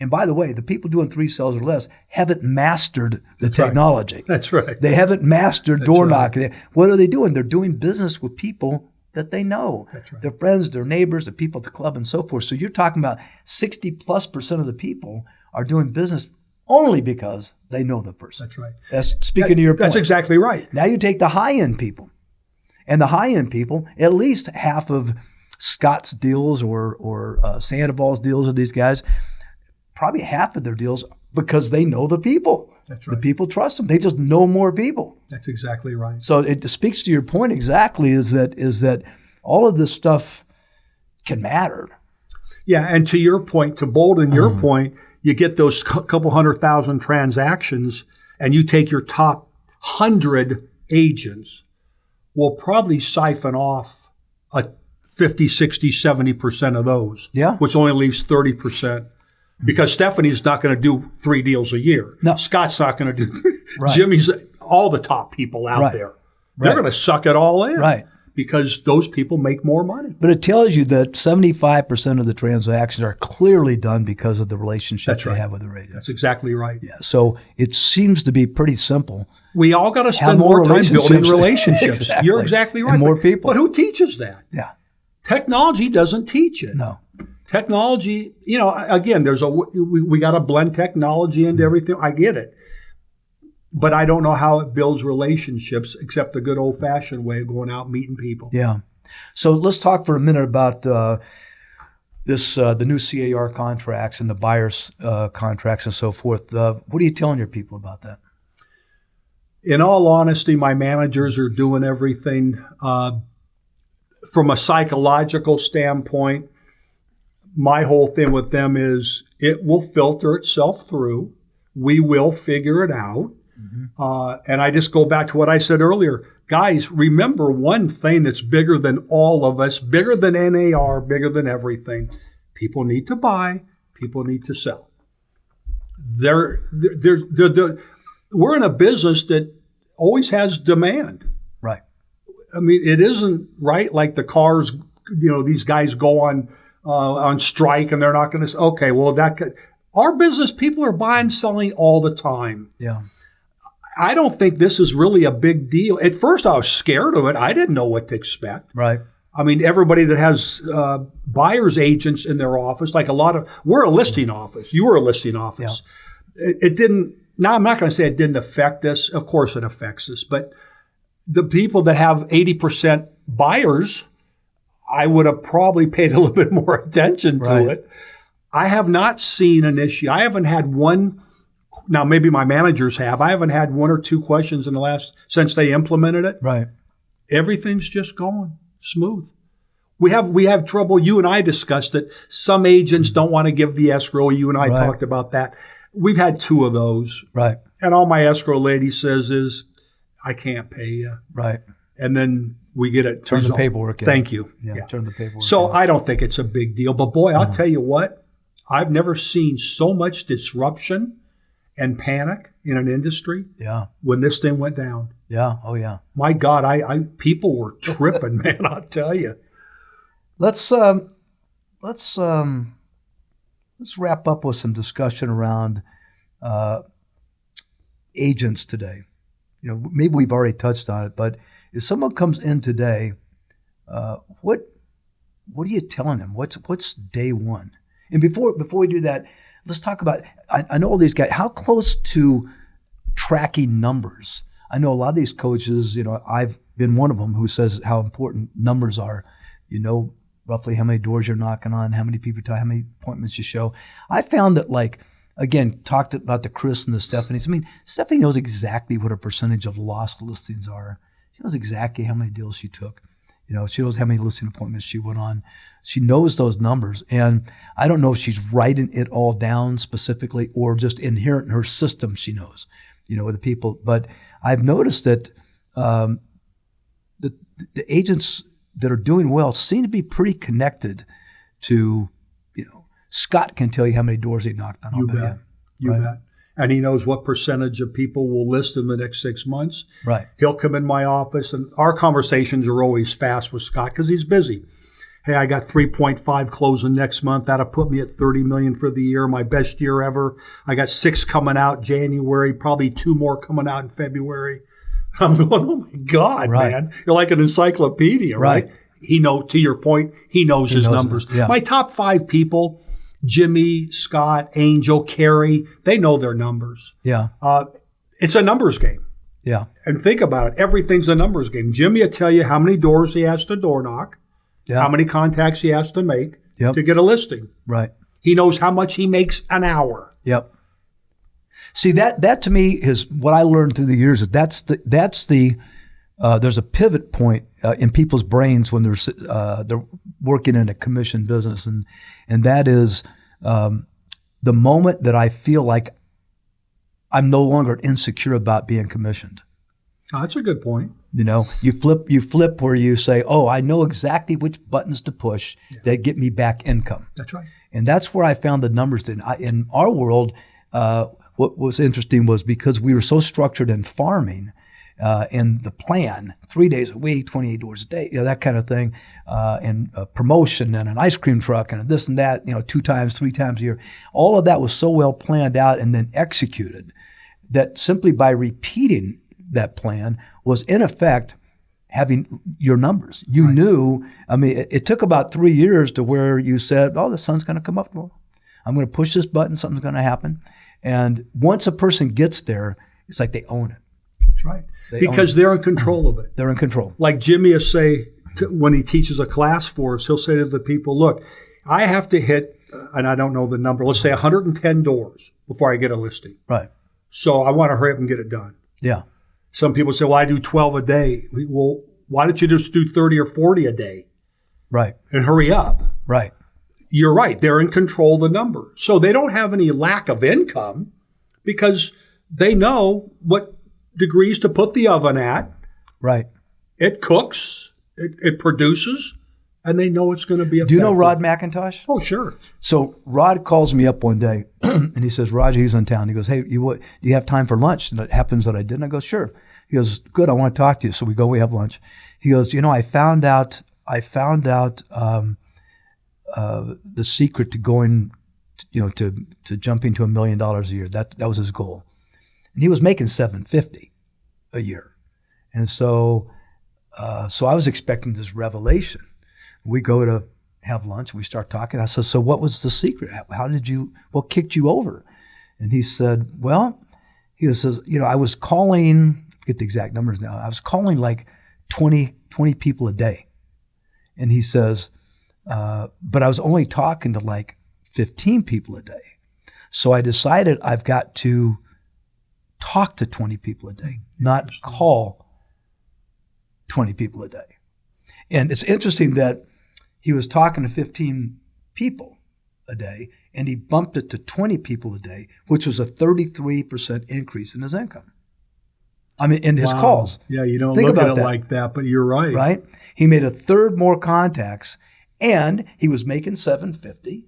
And by the way, the people doing 3 sales or less haven't mastered the technology. Right. That's right. They haven't mastered door knocking. What are they doing? They're doing business with people that they know. That's right. Their friends, their neighbors, the people at the club, and so forth. So you're talking about 60+% of the people are doing business only because they know the person. That's right. That's speaking to your point. That's exactly right. Now you take the high-end people. And the high-end people, at least half of Scott's deals or Sandoval's deals of these guys, probably half of their deals because they know the people. That's right. The people trust them. They just know more people. That's exactly right. So it speaks to your point exactly is that all of this stuff can matter. Yeah, and to your point, to bolden your point, you get those couple 100,000 transactions and you take your top 100 agents, will probably siphon off a 50, 60, 70% of those, which only leaves 30%. Because Stephanie's not going to do 3 deals a year. No. Scott's not going to do 3. Right. Jimmy's, all the top people out there. They're going to suck it all in. Right. Because those people make more money. But it tells you that 75% of the transactions are clearly done because of the relationship they have with their agent. That's exactly right. Yeah. So it seems to be pretty simple. We all got to spend more time building relationships. Exactly. You're exactly right. And more people. But who teaches that? Yeah. Technology doesn't teach it. No. Technology, again, we got to blend technology into everything. I get it. But I don't know how it builds relationships except the good old-fashioned way of going out and meeting people. Yeah. So let's talk for a minute about the new CAR contracts and the buyer's contracts and so forth. What are you telling your people about that? In all honesty, my managers are doing everything from a psychological standpoint. My whole thing with them is it will filter itself through. We will figure it out. Mm-hmm. And I just go back to what I said earlier. Guys, remember one thing that's bigger than all of us, bigger than NAR, bigger than everything. People need to buy. People need to sell. We're in a business that always has demand. Right. I mean, it isn't right like the cars, these guys go on strike and they're not going to say, okay, well, our business, people are buying, selling all the time. Yeah. I don't think this is really a big deal. At first, I was scared of it. I didn't know what to expect. Right. I mean, everybody that has buyer's agents in their office, we're a listing office. You were a listing office. Yeah. It didn't, now I'm not going to say it didn't affect us. Of course it affects us. But the people that have 80% buyers, I would have probably paid a little bit more attention to it. I have not seen an issue. I haven't had one. Now, maybe my managers have. I haven't had one or two questions in the since they implemented it. Right. Everything's just going smooth. We have trouble. You and I discussed it. Some agents don't want to give the escrow. You and I talked about that. We've had two of those. Right. And all my escrow lady says is, I can't pay you. Right. And then we get it. Turn the paperwork in. Thank you. Yeah. Turn the paperwork So in. I don't think it's a big deal. But boy, I'll tell you what. I've never seen so much disruption and panic in an industry when this thing went down. Yeah. Oh, yeah. My God, I people were tripping, man, I'll tell you. Let's wrap up with some discussion around agents today. Maybe we've already touched on it, but if someone comes in today, what are you telling them? What's day one? And before we do that, let's talk about, I know all these guys, how close to tracking numbers? I know a lot of these coaches, I've been one of them who says how important numbers are. Roughly how many doors you're knocking on, how many people you talk, how many appointments you show. I found that, again, talked about the Chris and the Stephanies. I mean, Stephanie knows exactly what her percentage of lost listings are. She knows exactly how many deals she took. She knows how many listing appointments she went on. She knows those numbers. And I don't know if she's writing it all down specifically or just inherent in her system she knows, with the people. But I've noticed that the agents that are doing well seem to be pretty connected to, Scott can tell you how many doors he knocked on. You bet. And he knows what percentage of people will list in the next 6 months. Right. He'll come in my office, and our conversations are always fast with Scott because he's busy. Hey, I got 3.5 closing next month. That'll put me at 30 million for the year, my best year ever. I got 6 coming out January, probably 2 more coming out in February. I'm going, oh my God, man. You're like an encyclopedia, right? To your point, he knows his numbers. Yeah. My top 5 people, Jimmy, Scott, Angel, Carrie, they know their numbers. Yeah. It's a numbers game. Yeah. And think about it. Everything's a numbers game. Jimmy will tell you how many doors he has to door knock, how many contacts he has to make to get a listing. Right. He knows how much he makes an hour. Yep. See, that to me is what I learned through the years. That's the there's a pivot point in people's brains when they're working in a commission business, and that is the moment that I feel like I'm no longer insecure about being commissioned. Oh, that's a good point. You flip where you say, "Oh, I know exactly which buttons to push that get me back income." That's right. And that's where I found the numbers. In our world, what was interesting was because we were so structured in farming. And the plan, 3 days a week, 28 doors a day, that kind of thing, and a promotion and an ice cream truck and this and that, 2 times, 3 times a year. All of that was so well planned out and then executed that simply by repeating that plan was in effect having your numbers. You knew, it took about 3 years to where you said, oh, the sun's going to come up. I'm going to push this button, something's going to happen. And once a person gets there, it's like they own it. That's right. Because they're in control of it. They're in control. Like Jimmy will say, when he teaches a class for us, he'll say to the people, look, I have to hit, and I don't know the number, let's say 110 doors before I get a listing. Right. So I want to hurry up and get it done. Yeah. Some people say, well, I do 12 a day. Well, why don't you just do 30 or 40 a day? Right. And hurry up. Right. You're right. They're in control of the number. So they don't have any lack of income because they know what degrees to put the oven at. Right. It cooks, it produces, and they know it's going to be effective. Do you know Rod McIntosh? Oh, sure. So Rod calls me up one day, and he says, Roger, he's in town. He goes, hey, do you have time for lunch? And it happens that I did. And I go, sure. He goes, good, I want to talk to you. So we go, we have lunch. He goes, I found out the secret to going, to jumping to $1 million a year. That was his goal. And he was making $750 a year. And so I was expecting this revelation. We go to have lunch. We start talking. I said, so what was the secret? What kicked you over? And he said, well, he says, I was calling forget the exact numbers now. I was calling like 20 people a day. And he says, but I was only talking to like 15 people a day. So I decided I've got to talk to 20 people a day, not call 20 people a day. And it's interesting that he was talking to 15 people a day, and he bumped it to 20 people a day, which was a 33% increase in his income. I mean, in his calls. Yeah, you don't Think look at about it that. like that, but you're right. Right? He made a third more contacts, and he was making $750.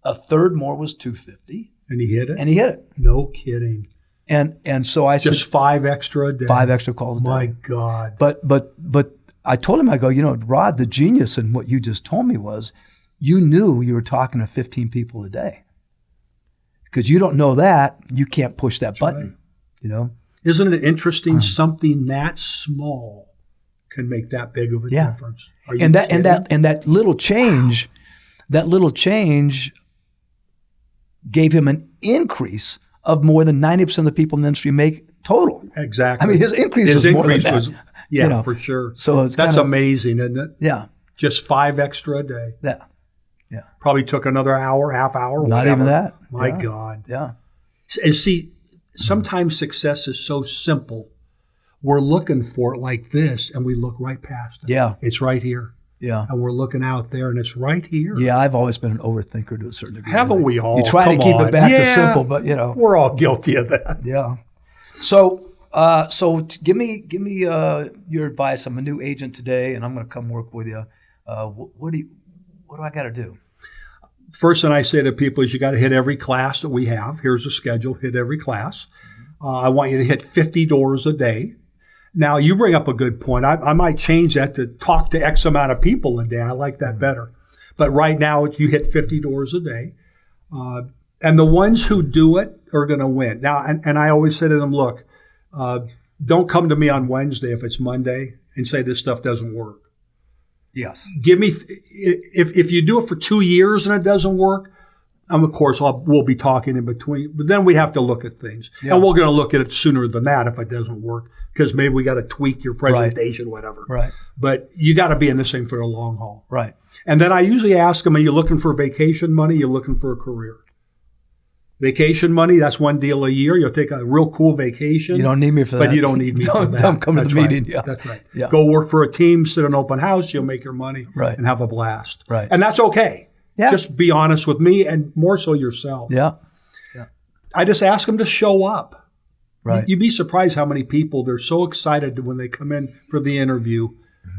A third more was $250. And he hit it? And he hit it. No kidding. And so I Just said, 5 extra a day. 5 extra calls a day. My God. But I told him, I go, Rod, the genius in what you just told me was you knew you were talking to 15 people a day. Because you don't know that, you can't push that button, Isn't it interesting something that small can make that big of a difference? And that little change gave him an increase of more than 90% of the people in the industry make total. Exactly. I mean, his increase was more than that. Was, for sure. So that's amazing, isn't it? Yeah. Just 5 extra a day. Yeah. Probably took another hour, half hour. Not whatever. even that. My God. Yeah. And see, sometimes success is so simple. We're looking for it like this, and we look right past it. Yeah. It's right here. Yeah. And we're looking out there, and it's right here. Yeah, I've always been an overthinker to a certain degree. Haven't we all? You try to keep it back to simple, but We're all guilty of that. Yeah. So give me your advice. I'm a new agent today, and I'm going to come work with you. What do I got to do? First thing I say to people is you got to hit every class that we have. Here's the schedule. Hit every class. I want you to hit 50 doors a day. Now, you bring up a good point. I might change that to talk to X amount of people a day. I like that better. But right now, you hit 50 doors a day. And the ones who do it are going to win. Now, and I always say to them, look, don't come to me on Wednesday if it's Monday and say this stuff doesn't work. Yes. Give me, if you do it for 2 years and it doesn't work, of course, we'll be talking in between. But then we have to look at things. Yeah. And we're going to look at it sooner than that if it doesn't work, because maybe we got to tweak your presentation, whatever. Right. But you got to be in this thing for the long haul. Right. And then I usually ask them, are you looking for vacation money? You're looking for a career. Vacation money, that's one deal a year. You'll take a real cool vacation. You don't need me for that. But you don't need me for that. Don't come to the meeting. Right. Yeah. That's right. Yeah. Go work for a team, sit in an open house, you'll make your money and have a blast. Right. And that's okay. Yeah. Just be honest with me and more so yourself. Yeah. I just ask them to show up. Right. You'd be surprised how many people, they're so excited when they come in for the interview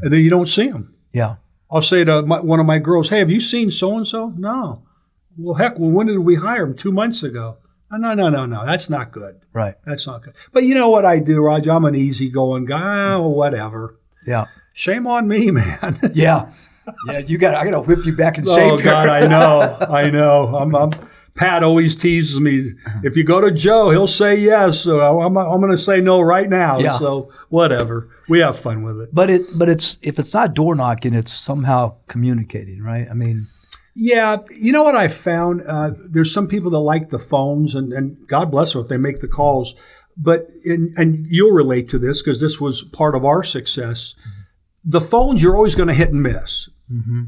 and then you don't see them. Yeah. I'll say to one of my girls, hey, have you seen so-and-so? No. Well, heck, when did we hire him? 2 months ago. No. That's not good. Right. That's not good. But you know what I do, Roger? I'm an easygoing guy. Oh, whatever. Yeah. Shame on me, man. Yeah. Yeah. I got to whip you back in shape. Oh God, I know. Pat always teases me. If you go to Joe, he'll say yes. So I'm going to say no right now. Yeah. So whatever. We have fun with it. But it's if it's not door knocking, it's somehow communicating, right? I mean. Yeah, you know what I found? There's some people that like the phones, and God bless them if they make the calls. But and you'll relate to this because this was part of our success. The phones, you're always going to hit and miss. Mm-hmm.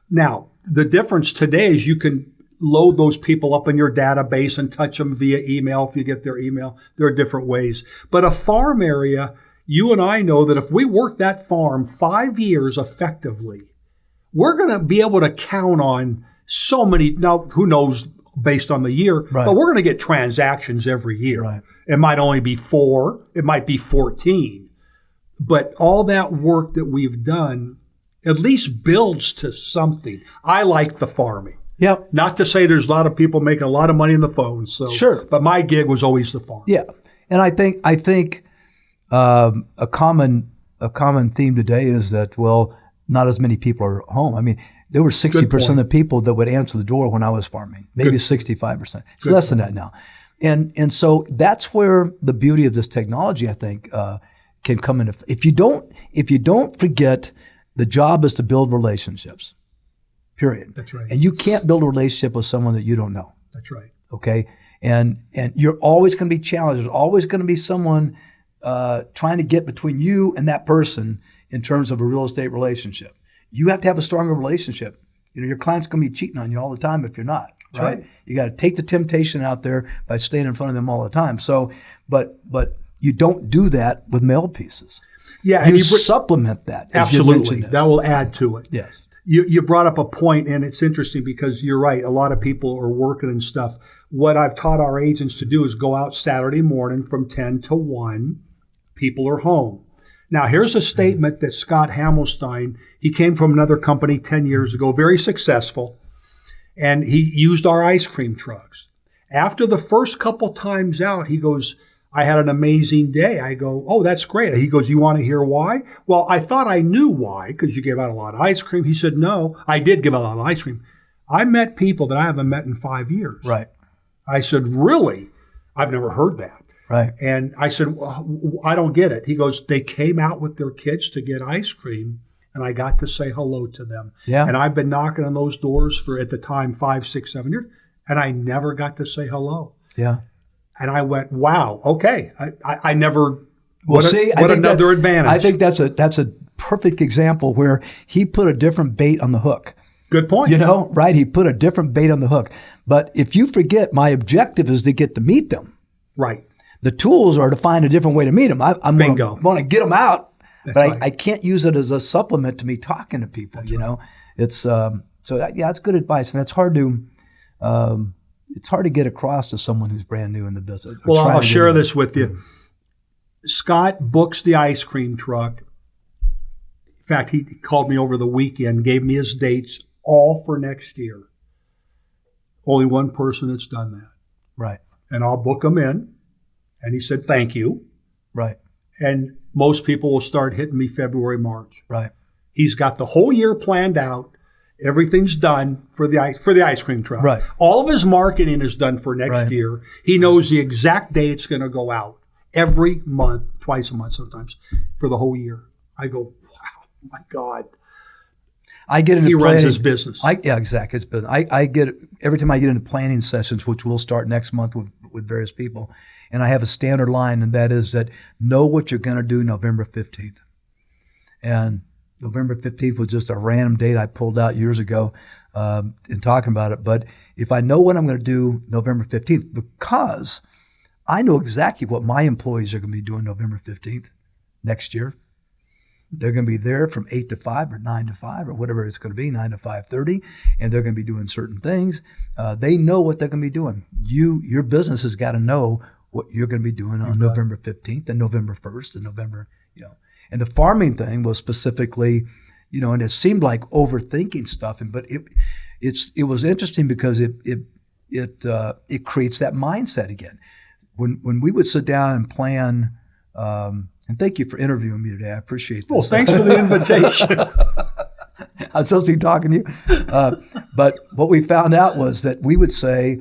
Now, the difference today is you can load those people up in your database and touch them via email if you get their email. There are different ways. But a farm area, you and I know that if we work that farm 5 years effectively, we're going to be able to count on so many. Now, who knows based on the year, but we're going to get transactions every year. Right. It might only be 4. It might be 14. But all that work that we've done at least builds to something. I like the farming. Yep. Not to say there's a lot of people making a lot of money in the phones. So, sure. But my gig was always the farm. Yeah. And I think a common theme today is that, well, not as many people are home. I mean, there were 60% of the people that would answer the door when I was farming, maybe 65%. It's less than that now. And so that's where the beauty of this technology, I think, can come in. If you don't forget, the job is to build relationships, period. That's right. And you can't build a relationship with someone that you don't know. That's right. Okay? And you're always going to be challenged. There's always going to be someone trying to get between you and that person in terms of a real estate relationship. You have to have a stronger relationship. Your client's going to be cheating on you all the time if you're not, right? You got to take the temptation out there by staying in front of them all the time. So, but you don't do that with mail pieces. Yeah, you supplement that. Absolutely. That will add to it. Yes. You brought up a point, and it's interesting because you're right. A lot of people are working and stuff. What I've taught our agents to do is go out Saturday morning from 10 to 1. People are home. Now, here's a statement that Scott Hamelstein, he came from another company 10 years ago, very successful, and he used our ice cream trucks. After the first couple times out, he goes, I had an amazing day. I go, oh, that's great. He goes, you want to hear why? Well, I thought I knew why, because you gave out a lot of ice cream. He said, no, I did give out a lot of ice cream. I met people that I haven't met in 5 years. Right. I said, really? I've never heard that. Right. And I said, well, I don't get it. He goes, they came out with their kids to get ice cream, and I got to say hello to them. Yeah. And I've been knocking on those doors for, at the time, 5, 6, 7 years, and I never got to say hello. Yeah. And I went, wow, okay. I never, well, what another advantage. I think that's a perfect example where he put a different bait on the hook. Good point. Right? He put a different bait on the hook. But if you forget, my objective is to get to meet them. Right. The tools are to find a different way to meet them. I'm going to get them out, but right. I can't use it as a supplement to me talking to people. Right. It's that's good advice, and it's hard to get across to someone who's brand new in the business. Well, I'll share this with you. Scott books the ice cream truck. In fact, he called me over the weekend, gave me his dates, all for next year. Only one person that's done that. Right. And I'll book them in. And he said, thank you. Right. And most people will start hitting me February, March. Right. He's got the whole year planned out. Everything's done for the ice cream truck. Right. All of his marketing is done for next year. He knows the exact day it's going to go out. Every month, twice a month sometimes, for the whole year. I go, wow, my God. I get into he planning. Runs his business. Yeah, exactly. It's business. I get every time I get into planning sessions, which we'll start next month with various people, and I have a standard line, and that is that know what you're going to do November 15th. And November 15th was just a random date I pulled out years ago in talking about it. But if I know what I'm going to do November 15th, because I know exactly what my employees are going to be doing November 15th next year. They're going to be there from 8 to 5 or 9 to 5 or whatever it's going to be, 9 to 5:30, and they're going to be doing certain things. They know what they're going to be doing. Your business has got to know what you're going to be doing on November 15th and November 1st and November, And the farming thing was specifically, and it seemed like overthinking stuff, but it was interesting because it creates that mindset again. When we would sit down and plan, and thank you for interviewing me today. I appreciate this. Well, thanks for the invitation. I'm supposed to be talking to you. But what we found out was that we would say,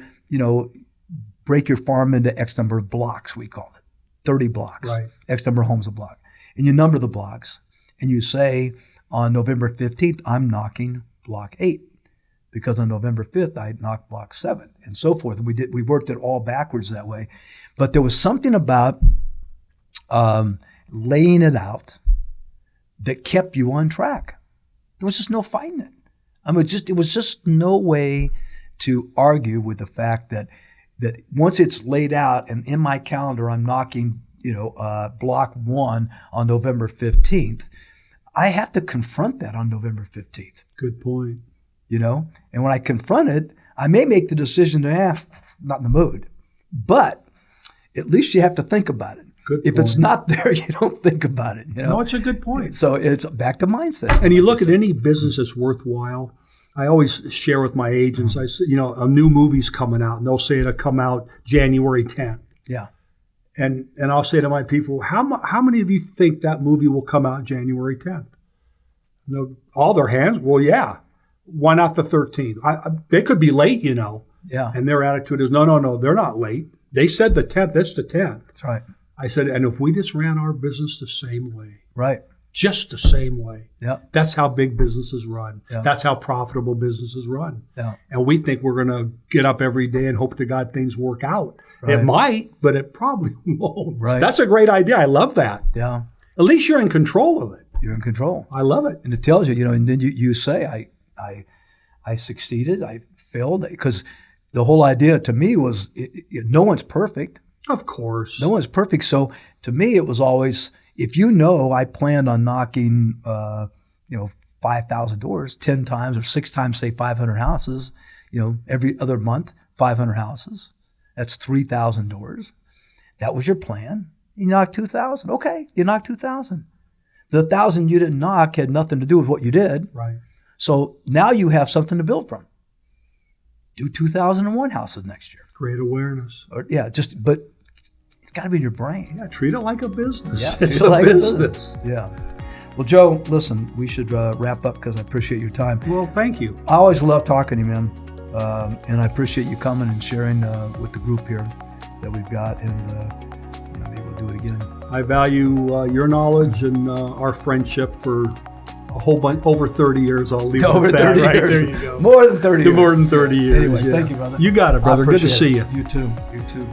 break your farm into X number of blocks, we call it, 30 blocks, right. X number of homes a block. And you number the blocks. And you say, on November 15th, I'm knocking block 8. Because on November 5th, I knocked block 7, and so forth. And we worked it all backwards that way. But there was something about laying it out that kept you on track. There was just no fighting it. It was just no way to argue with the fact that once it's laid out and in my calendar I'm knocking, block 1 on November 15th, I have to confront that on November 15th. Good point. And when I confront it, I may make the decision to, not in the mood. But at least you have to think about it. If it's not there, you don't think about it. No, it's a good point. So it's back to mindset. And you look at any business that's worthwhile. I always share with my agents. I say, a new movie's coming out, and they'll say it'll come out January 10th. Yeah. And I'll say to my people, how many of you think that movie will come out January 10th? All their hands. Well, yeah. Why not the 13th? They could be late, Yeah. And their attitude is, no, they're not late. They said the 10th. It's the 10th. That's right. I said, and if we just ran our business the same way, right, just the same way. Yeah. That's how big businesses run. Yeah. That's how profitable businesses run. Yeah. And we think we're going to get up every day and hope to God things work out. Right. It might, but it probably won't. Right. That's a great idea. I love that. Yeah. At least you're in control of it. You're in control. I love it. And it tells you, and then you say, I succeeded, I failed, because the whole idea to me was no one's perfect. Of course. No one's perfect. So to me, it was always, if I planned on knocking, 5,000 doors 10 times or 6 times, say 500 houses, every other month, 500 houses. That's 3,000 doors. That was your plan. You knocked 2,000. Okay, you knocked 2,000. The 1,000 you didn't knock had nothing to do with what you did. Right. So now you have something to build from. Do 2,001 houses next year. Great awareness. But it's got to be in your brain. Yeah, treat it like a business. Yeah, It's treat it a like business. Yeah. Well, Joe, listen, we should wrap up because I appreciate your time. Well, thank you. I always love talking to you, man. And I appreciate you coming and sharing with the group here that we've got. And maybe we'll do it again. I value your knowledge and our friendship for a whole bunch, over 30 years. I'll leave it Over at that. 30 Right years. there you go. More than 30 years. More than 30 years. Anyway, yeah. thank you, brother. You got it, brother. Good to see you. You too. You too.